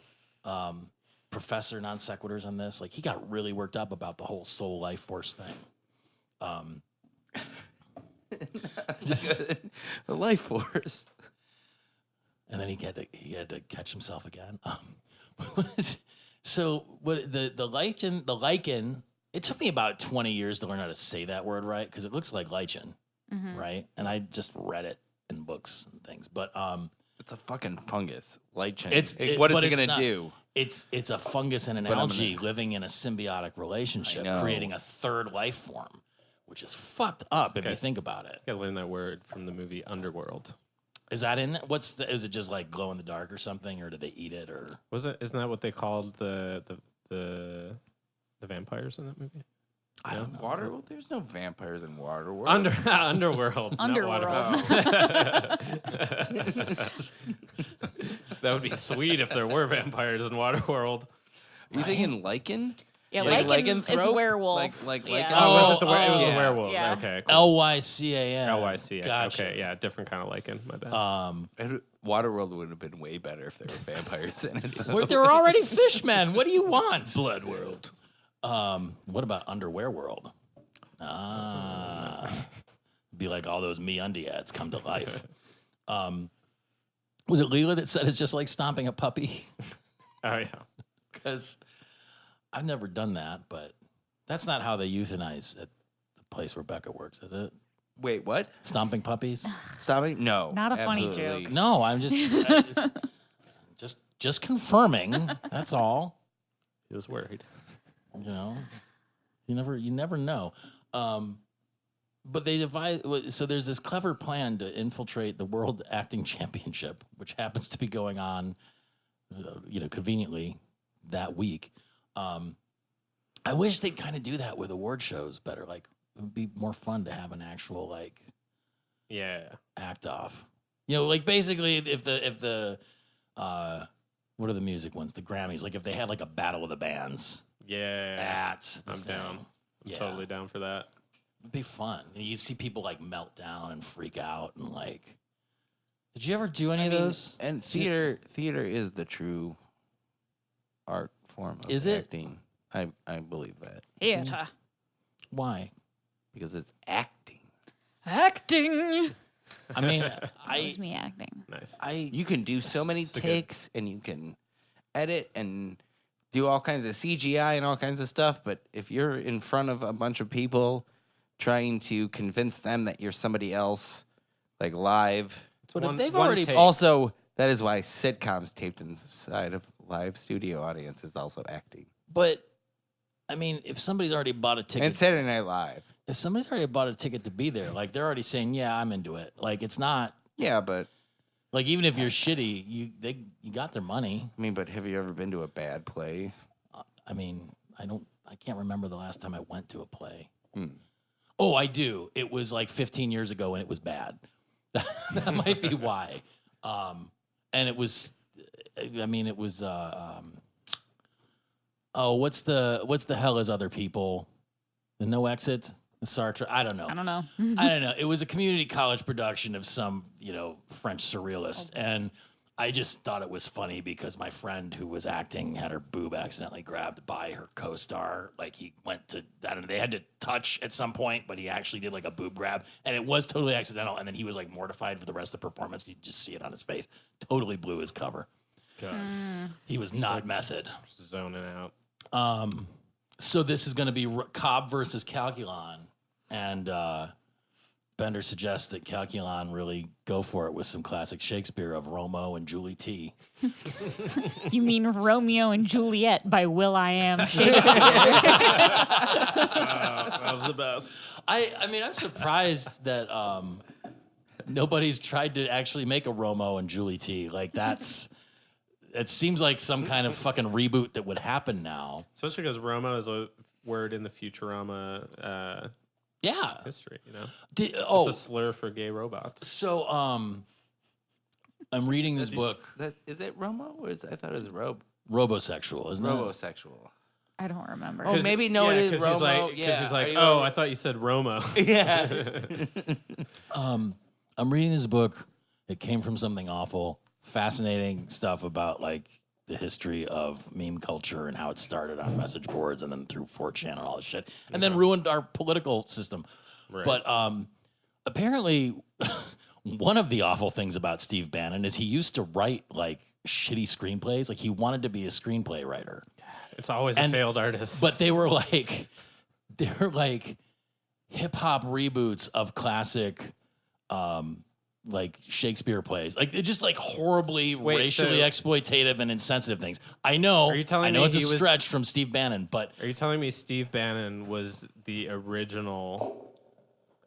professor non sequiturs on this. Like he got really worked up about the whole soul life force thing. The life force. And then he had to catch himself again. So what the lichen. It took me about 20 years to learn how to say that word right because it looks like lichen, right? And I just read it in books and things, but It's a fucking fungus. Lichen. What is it's it gonna not. do? It's a fungus and an algae living in a symbiotic relationship, creating a third life form, which is fucked up if you think about it. Gotta learn that word from the movie Underworld. Is that in there? Is it just like glow in the dark or something, or do they eat it? Or Isn't that what they called the vampires in that movie? I don't know. Waterworld? There's no vampires in Waterworld. Underworld. Underworld. Not Waterworld. That would be sweet if there were vampires in Waterworld. Are you thinking lichen? Yeah, Like lichen is lycanthrope? werewolf. Like Yeah. lichen? Oh, was it Oh, it was oh. the werewolf. Yeah. Okay. Cool. LYCAN. LYC. Gotcha. Okay, yeah, different kind of lichen. My bad. Waterworld would have been way better if there were vampires in it. Where there were already fishmen. What do you want? Blood World. What about Underwear World? Be like all those MeUndy ads come to life. Was it Leela that said it's just like stomping a puppy? Oh yeah. Because I've never done that, but that's not how they euthanize at the place where Becca works, is it? Wait, what? Stomping puppies? Stopping? No. Not a funny absolutely. joke. No, I'm just confirming. That's all. He was worried. You know, you never know. But they devise. So there's this clever plan to infiltrate the World Acting Championship, which happens to be going on, conveniently that week. I wish they'd kind of do that with award shows better. Like, it would be more fun to have an actual Yeah. act off. Like basically, if the what are the music ones? The Grammys. Like if they had like a battle of the bands. Yeah. That's the I'm thing. down. I'm Yeah. totally down for that. It'd be fun. And you'd see people like melt down and freak out and like. Did you ever do any of those? And theater is the true art form of Is it? acting. I believe that Theater. Why? because it's acting. Acting. I mean, That was me acting. Nice. You can do so many takes and you can edit and do all kinds of CGI and all kinds of stuff, but if you're in front of a bunch of people trying to convince them that you're somebody else, like live. But One- if they've one already take. Also, that is why sitcoms taped inside of live studio audience is also acting. But I mean, if somebody's already bought a ticket, And Saturday Night Live. if somebody's already bought a ticket to be there, like they're already saying, "Yeah, I'm into it." Like it's not Yeah, but like even if you're shitty, you got their money. but have you ever been to a bad play? I mean, I can't remember the last time I went to a play. Hmm. Oh, I do. It was like 15 years ago and it was bad. That might be why. And it was, I mean, it was, what's the hell is Other People? The No Exit? The Sartre? I don't know. I don't know. I don't know. It was a community college production of some, French surrealist. And I just thought it was funny because my friend who was acting had her boob accidentally grabbed by her co-star. Like he went to, I don't know, they had to touch at some point, but he actually did like a boob grab and it was totally accidental. And then he was like mortified for the rest of the performance. You just see it on his face. Totally blew his cover. God. He was not method. Zoning out. So this is going to be Cobb versus Calculon. And Bender suggests that Calculon really go for it with some classic Shakespeare of Romo and Julie T. You mean Romeo and Juliet by Will.I.am Shakespeare? That was the best. I mean, I'm surprised that nobody's tried to actually make a Romo and Julie T. Like it seems like some kind of fucking reboot that would happen now. Especially because Roma is a word in the Futurama Yeah. history, It's It's a slur for gay robots. So I'm reading this book. Is it Romo or I thought it was Robosexual, isn't it? Robosexual. I don't remember. Oh, maybe no, it is because he's Romo. like, Yeah. he's like, Are you oh, Romo? I thought you said Romo. Yeah. I'm reading this book. It came from something awful. Fascinating stuff about like the history of meme culture and how it started on message boards and then through 4chan and all this shit, and then ruined our political system. Right. But apparently, one of the awful things about Steve Bannon is he used to write like shitty screenplays. Like he wanted to be a screenplay writer. It's always a failed artist. But they were like hip hop reboots of classic like Shakespeare plays. Like it's just like horribly racially exploitative and insensitive things. I know. Are you telling I know me it's a he was- stretch from Steve Bannon, but Are you telling me Steve Bannon was the original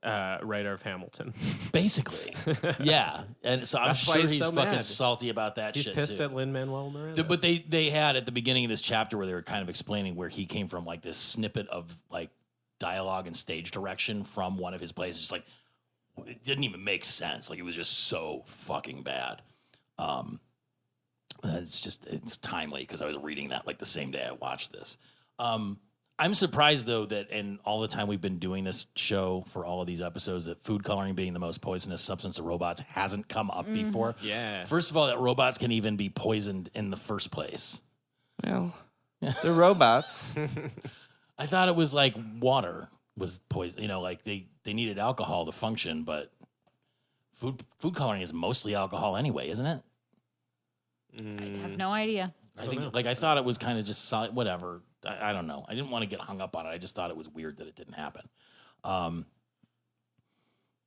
writer of Hamilton? basically, yeah. And so I'm That's why sure he's he's so fucking mad. salty about that He's shit pissed too. at Lin-Manuel Miranda. But they had at the beginning of this chapter where they were kind of explaining where he came from, like this snippet of like dialogue and stage direction from one of his plays. Just like it didn't even make sense. Like it was just so fucking bad. It's timely because I was reading that like the same day I watched this. I'm surprised though that in all the time we've been doing this show for all of these episodes that food coloring being the most poisonous substance to robots hasn't come up before. Yeah. First of all, that robots can even be poisoned in the first place. Well, they're robots. I thought it was like water was poison. You know, like they needed alcohol to function, but food coloring is mostly alcohol anyway, isn't it? I have no idea. I think like I thought it was kind of just solid, whatever. I don't know. I didn't want to get hung up on it. I just thought it was weird that it didn't happen. And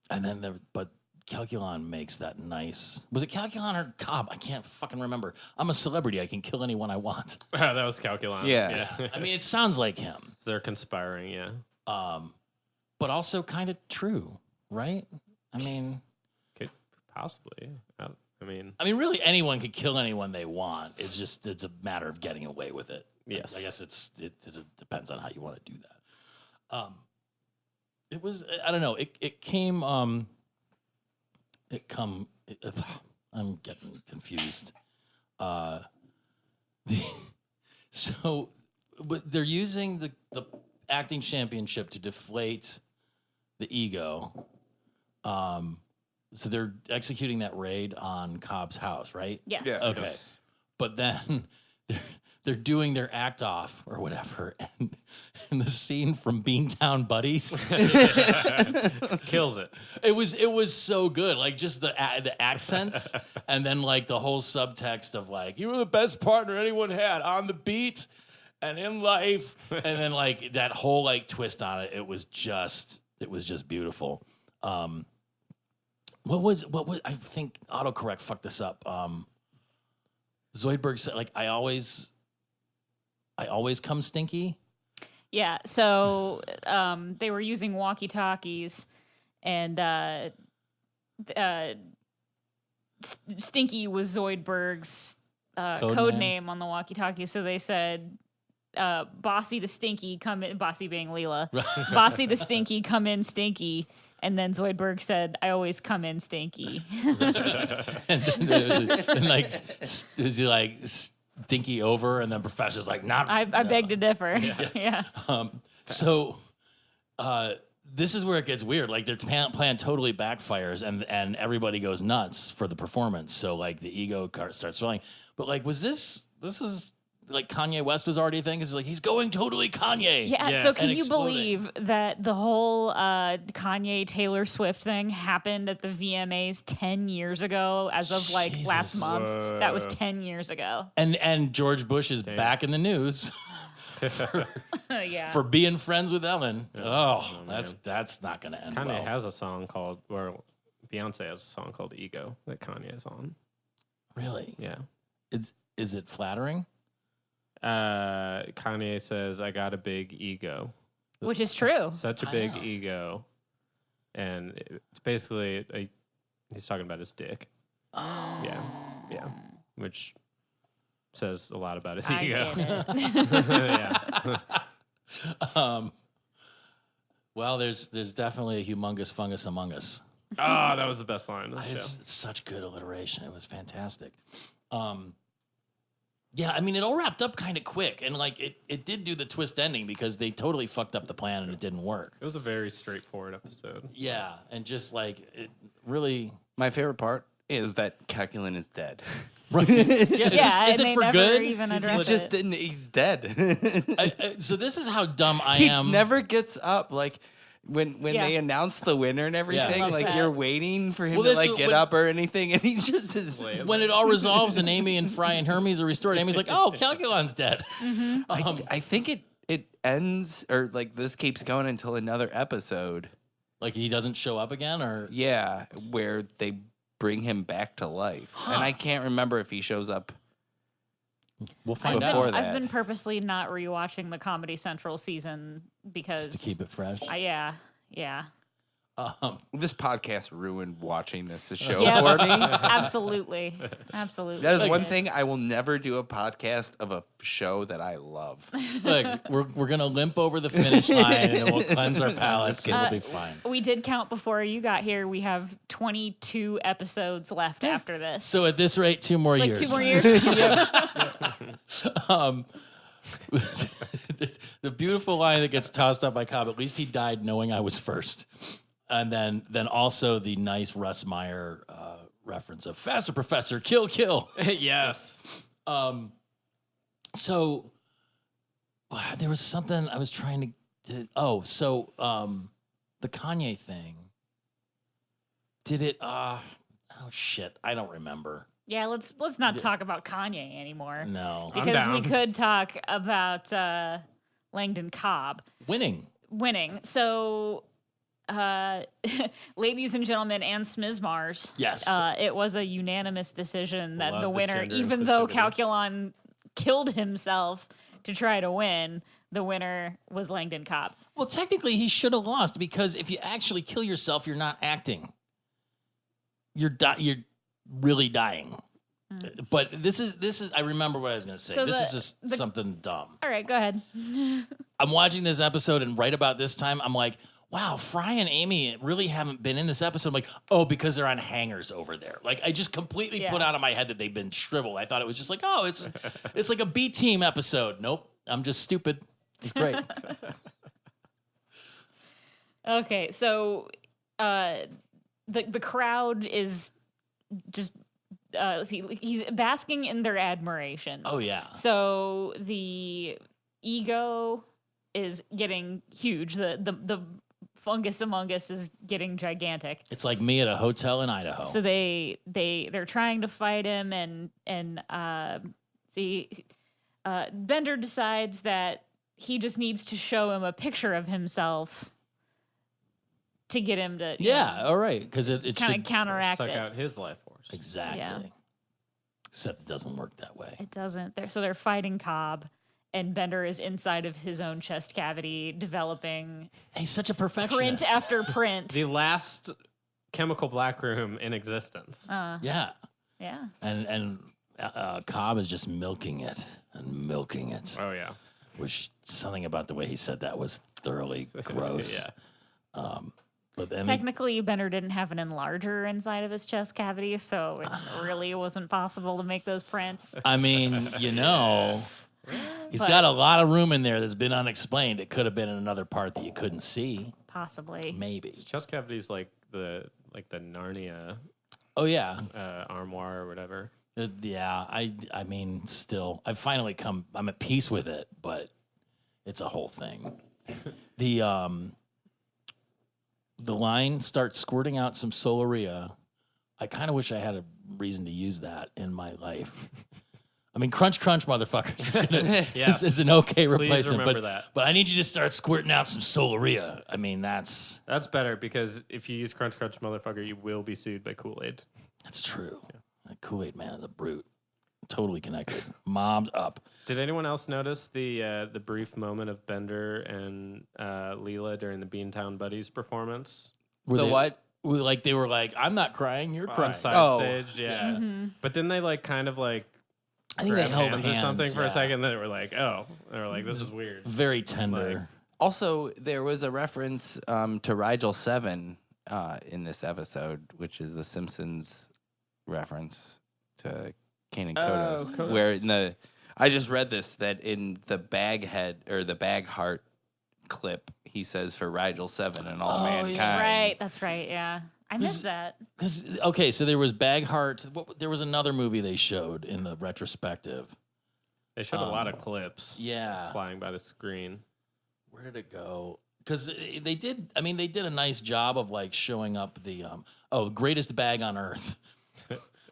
then but Calculon makes that nice. Was it Calculon or Cobb? I can't fucking remember. I'm a celebrity. I can kill anyone I want. that was Calculon. Yeah. I mean, it sounds like him. So they're conspiring, yeah. But also kind of true, right? I mean, Could possibly. I mean, really anyone could kill anyone they want. It's a matter of getting away with it. Yes. I guess it depends on how you want to do that. It was, I don't know. It came, I'm getting confused. So but they're using the acting championship to deflate the ego. So they're executing that raid on Cobb's house, right? Yes. Yeah. Okay. Yes. But then they're doing their act off or whatever, and the scene from Beantown Buddies, Kills it. it was so good. Like just the accents, and then like the whole subtext of like you were the best partner anyone had on the beat and in life, and then like that whole like twist on it. It was just beautiful. What was I think autocorrect fucked this up. Zoidberg said like I always come stinky. Yeah. So they were using walkie-talkies, and Stinky was Zoidberg's code name on the walkie-talkie. So they said, "Bossy to Stinky, come in." Bossy being Leela. Bossy to Stinky, come in, Stinky. And then Zoidberg said, "I always come in stinky." and like is he like stinky over, and then Professor's like not. I beg to differ. Yeah. So this is where it gets weird. Like their plan totally backfires, and everybody goes nuts for the performance. So like the ego starts swelling. But like, was this is like Kanye West was already a thing? It's like he's going totally Kanye. Yeah, Yes. so can And you exploding. believe that the whole Kanye Taylor Swift thing happened at the VMAs 10 years ago as of like last Jesus. month? That was 10 years ago. And George Bush is back in the news Yeah. for being friends with Ellen. Oh, man. that's not going to end Kanye well. has a song called, or Beyonce has a song called Ego that Kanye is on. Really? Yeah. Is it flattering? Kanye says, "I got a big ego." Which is true. Such a I big know. ego. And it's basically, he's talking about his dick. Yeah. Yeah. Which says a lot about his I ego. get it. Yeah. Well, there's definitely a humongous fungus among us. Oh, that was the best line of the show. It's such good alliteration. It was fantastic. Yeah, I mean, it all wrapped up kind of quick, and like it did do the twist ending because they totally fucked up the plan and it didn't work. It was a very straightforward episode. Yeah, and just like it really. My favorite part is that Calculin is dead. Right. Yeah, is and it they for never good? even He's address just it. he's dead. So this is how dumb I He am. never gets up. Like when Yeah. they announce the winner and everything, Love like that. you're waiting for him Well, to that's like what- get when- up or anything, and he just is. When it all resolves and Amy and Fry and Hermes are restored, Amy's like, "Oh, Calculon's dead." I think it ends or like this keeps going until another episode. Like he doesn't show up again, or Yeah, where they bring him back to life, and I can't remember if he shows up. we'll find Before out. that. I've been purposely not rewatching the Comedy Central season because Just to keep it fresh. yeah. This podcast ruined watching this show Yeah. for me. Absolutely. That is It one did. thing I will never do a podcast of a show that I love. Look, we're gonna limp over the finish line and then we'll cleanse our palates and it'll be fine. We did count before you got here. We have 22 episodes left after this. So at this rate, 2 more like years. 2 more years. The beautiful line that gets tossed up by Cobb. At least he died knowing I was first. And then also the nice Russ Meyer reference of faster, professor, kill, kill. Yes. So there was something I was trying to. The Kanye thing. Did it? Oh shit! I don't remember. Yeah, let's not talk about Kanye anymore. No, I'm Because we down. could talk about Langdon Cobb winning. So, ladies and gentlemen, and Smizmars, Yes. it was a unanimous decision that Love the the winner, gender even though inclusivity. Calculon killed himself to try to win, the winner was Langdon Cobb. Well, technically, he should have lost because if you actually kill yourself, you're not acting. You're really dying. But this is. I remember what I was going to say. So this the- is just something dumb. All right, go ahead. I'm watching this episode, and right about this time, I'm like, wow, Fry and Amy really haven't been in this episode. I'm like, oh, because they're on hangers over there. Like, I just completely Yeah. put out of my head that they've been shriveled. I thought it was just like, oh, it's like a B team episode. Nope, I'm just stupid. It's great. Okay, so the crowd is just let's see, he's basking in their admiration. Oh yeah. So the ego is getting huge. The fungus among us is getting gigantic. It's like me at a hotel in Idaho. So they're trying to fight him, and Bender decides that he just needs to show him a picture of himself to get him to yeah, all right, because it kind should of counteract Suck it. out his life force. exactly. Yeah. Except it doesn't work that way. It doesn't. So they're fighting Cobb, and Bender is inside of his own chest cavity, developing He's such a perfectionist. print after print. The last chemical black room in existence. Yeah, Yeah. and Cobb is just milking it and milking it. Oh yeah. Which something about the way he said that was thoroughly gross. Yeah. But then Technically, Bender didn't have an enlarger inside of his chest cavity, so it really wasn't possible to make those prints. I mean, he's But- got a lot of room in there that's been unexplained. It could have been in another part that you couldn't see. Possibly. Maybe. His chest cavity's like the Narnia Oh yeah. armoire or whatever. Yeah, I mean, still, I'm at peace with it, but it's a whole thing. The line starts squirting out some solaria. I kind of wish I had a reason to use that in my life. I mean, crunch, motherfuckers Yes. is an okay Please replacement, remember but that. but I need you to start squirting out some solaria. I mean, that's That's better because if you use crunch, motherfucker, you will be sued by Kool-Aid. true. That Kool-Aid man is a brute. Totally connected. Mobbed up. Did anyone else notice the brief moment of Bender and Leela during the Beantown Buddies performance? Were The they- what? They were like, I'm not crying, you're crying. On side Oh. stage, yeah. But didn't they like kind of like I think they grab held hands hands or something for yeah. a second? Then they were like, oh, they were like, this is weird. Very tender. Also, there was a reference to Rigel 7 in this episode, which is the Simpsons reference to Kane and Kodos, Kodos. where in the I just read this that in the Baghead or the Bagheart clip, he says for Rigel 7 and all mankind. Right, that's right. Yeah, I missed that. Okay, so there was Bagheart. There was another movie they showed in the retrospective. They showed a lot of clips. Yeah, flying by the screen. Where did it go? Because they did. I mean, they did a nice job of like showing up the greatest bag on earth.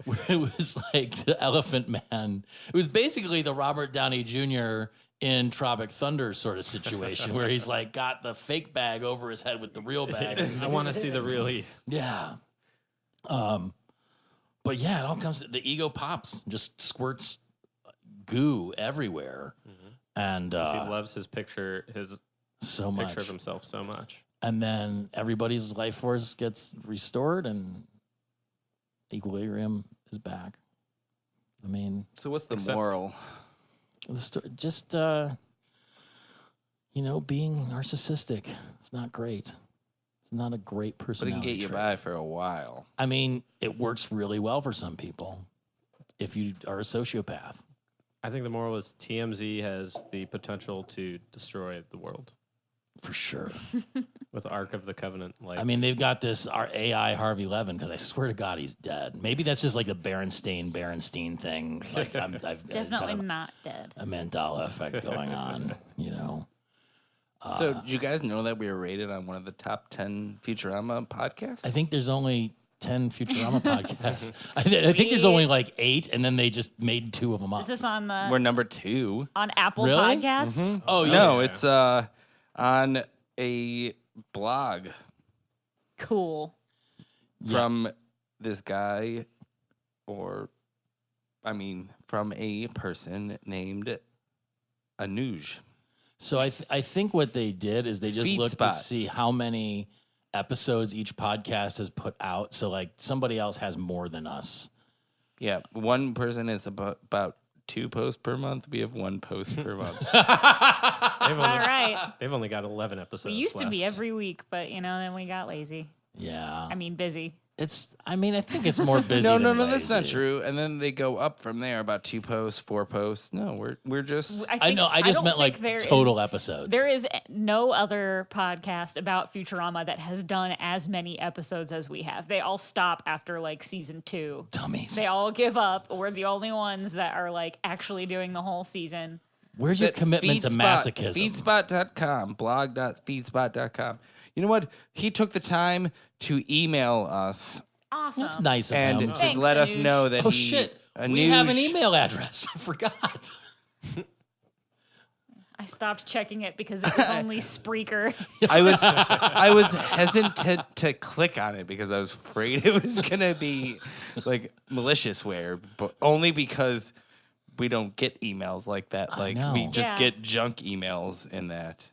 Where it was like the Elephant Man. It was basically the Robert Downey Jr. in Tropic Thunder sort of situation where he's like got the fake bag over his head with the real bag. I want to see the real. Yeah. But yeah, it all comes to the ego pops, just squirts goo everywhere. And he loves his picture, so much. Picture of himself so much. And then everybody's life force gets restored and equilibrium is back. I mean, So what's the moral? just being narcissistic. It's not great. It's not a great But it personality can get you trait. by for a while. I mean, it works really well for some people if you are a sociopath. I think the moral is TMZ has the potential to destroy the world For sure. with Ark of the Covenant. Like, I mean, they've got this our AI Harvey Levin because I swear to God he's dead. Maybe that's just like the Berenstein thing. Like I've Definitely got not dead. a Mandela effect going on. So did you guys know that we were rated on one of the top 10 Futurama podcasts? I think there's only 10 Futurama podcasts. I think there's only like 8, and then they just made 2 of them up. Is this on the we're number 2. on Apple Really? Podcasts? Oh, yeah. No, it's on a blog Cool. from this guy, from a person named Anuj. So I think what they did is they just Feed looked spot. to see how many episodes each podcast has put out. So like somebody else has more than us. Yeah, one person is about 2 posts per month. We have 1 post per month. That's about right. they've only got 11 episodes. We used to be left. every week, but then we got lazy. Yeah. I mean, busy. I think it's more busy. No, than that's not lazy. true. And then they go up from there, about 2 posts, 4 posts. No, we're just. I know. I just don't meant like think there total is- episodes. There is no other podcast about Futurama that has done as many episodes as we have. They all stop after like season 2. Dummies. They all give up. We're the only ones that are like actually doing the whole season. Where's your commitment to masochism? Feedspot.com, blog.feedspot.com. You know what? He took the time to email us Awesome. That's nice of and him. to Thanks, let us Anuj. know that Oh he. shit! We have an Anuj- email address. I forgot. I stopped checking it because it was only Spreaker. I was hesitant to click on it because I was afraid it was gonna be like maliciousware, but only because we don't get emails like that. Like we know. just Yeah. get junk emails in that.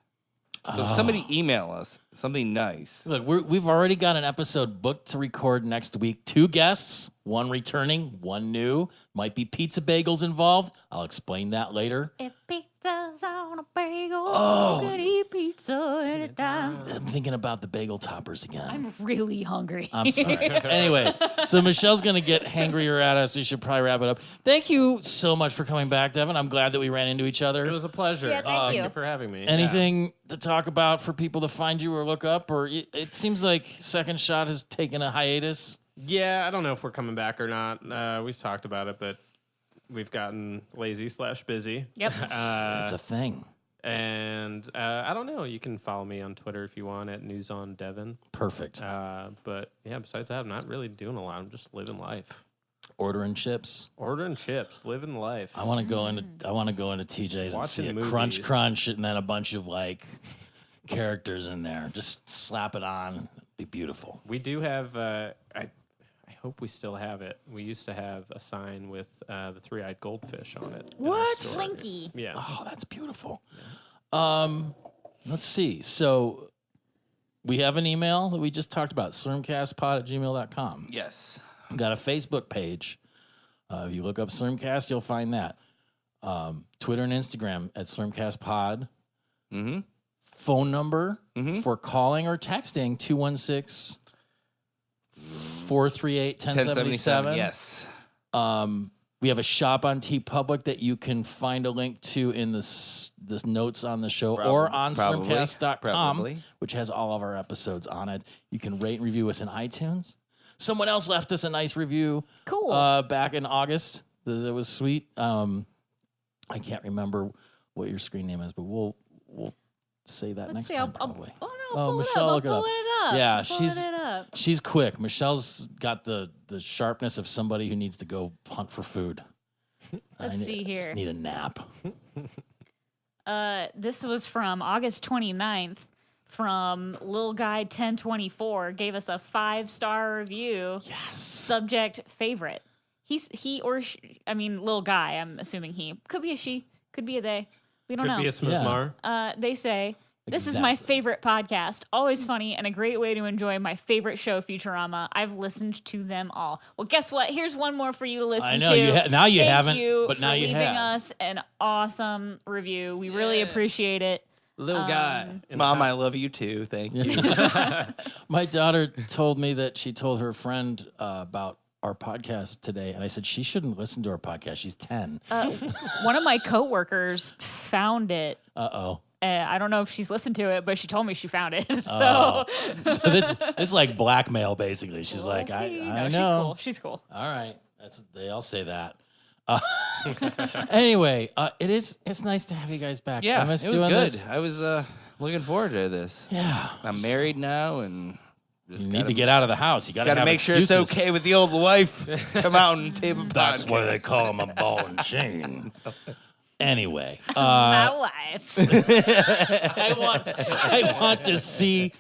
So if somebody email us something nice. Look, we've already got an episode booked to record next week. 2 guests, 1 returning, 1 new. Might be pizza bagels involved. I'll explain that later. If pizza's on a bagel, Oh. you can eat pizza anytime. I'm thinking about the bagel toppers again. I'm really hungry. I'm sorry. Anyway, so Michelle's going to get hangrier at us. We should probably wrap it up. Thank you so much for coming back, Devin. I'm glad that we ran into each other. It was a pleasure. Yeah, thank you. for having me. Anything to talk about for people to find you or look up? Or it seems like Second Shot has taken a hiatus. Yeah, I don't know if we're coming back or not. We've talked about it, but we've gotten lazy/busy. Yep. It's a thing. And I don't know. You can follow me on Twitter if you want at NewsOnDevon. Perfect. But yeah, besides that, I'm not really doing a lot. I'm just living life. Ordering chips. Ordering chips, living life. I want to go into TJ's and see Watching a crunch movies. crunch and then a bunch of like characters in there. Just slap it on. It'd be beautiful. We do have. I hope we still have it. We used to have a sign with the 3-eyed goldfish on it. in our What? store. Slinky. Yeah. Oh, that's beautiful. Let's see. So we have an email that we just talked about, slurmcastpod@gmail.com. Yes. We've got a Facebook page. If you look up Slurmcast, you'll find that. Twitter and Instagram at slurmcastpod. Mm-hmm. Phone number Mhm. for calling or texting 216-438-1077. 1077. Yes. We have a shop on TeePublic that you can find a link to in the notes on the show or on slurmcast.com, Probably. which has all of our episodes on it. You can rate and review us in iTunes. Someone else left us a nice review back in August. That was sweet. I can't remember what your screen name is, but we'll say that next time probably. Michelle, look it up. Yeah, she's she's quick. Michelle's got the sharpness of somebody who needs to go hunt for food. Let's see here. I just need a nap. This was from August 29th from Lil Guy 1024. Gave us a 5-star review. Yes. Subject favorite. He or she, I mean, Lil Guy, I'm assuming he. Could be a she. Could be a they. We don't know. Could be a smizmar. They say, this is my favorite podcast. Always funny and a great way to enjoy my favorite show, Futurama. I've listened to them all. Well, guess what? Here's one more for you to listen to. I know, now you Thank haven't, you but now for you leaving have. us an awesome review. We really appreciate it. Little guy. in the Mom, I house. love you too. Thank you. My daughter told me that she told her friend about our podcast today, and I said she shouldn't listen to our podcast. She's 10. One of my coworkers found it. Uh-oh. I don't know if she's listened to it, but she told me she found it. So this is like blackmail, basically. She's we'll like, see. I No, know. She's cool. All right, they all say that. Anyway, it's nice to have you guys back. Yeah, I it miss was doing good. this. I was looking forward to this. Yeah, I'm married now, and just you need to get out of the house. You got to make sure it's okay with the old wife. Come out and tape a podcast. That's why they call him a ball and chain. Anyway, My wife. I want to see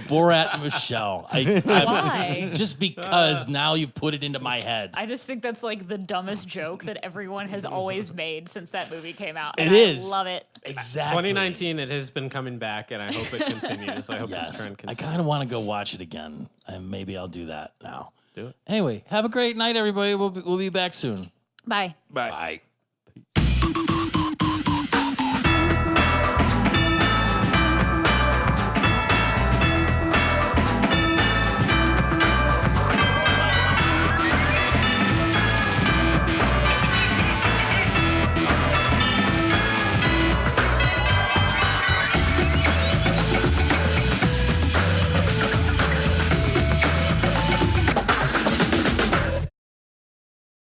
Borat and Michelle. Why? Just because now you've put it into my head. I just think that's like the dumbest joke that everyone has always made since that movie came out. It And is. I love it. Exactly. 2019, it has been coming back, and I hope it continues. I hope this Yes. trend I continues. kind of want to go watch it again, and maybe I'll do that now. Do it. Anyway, have a great night, everybody. We'll be back soon. Bye. Bye.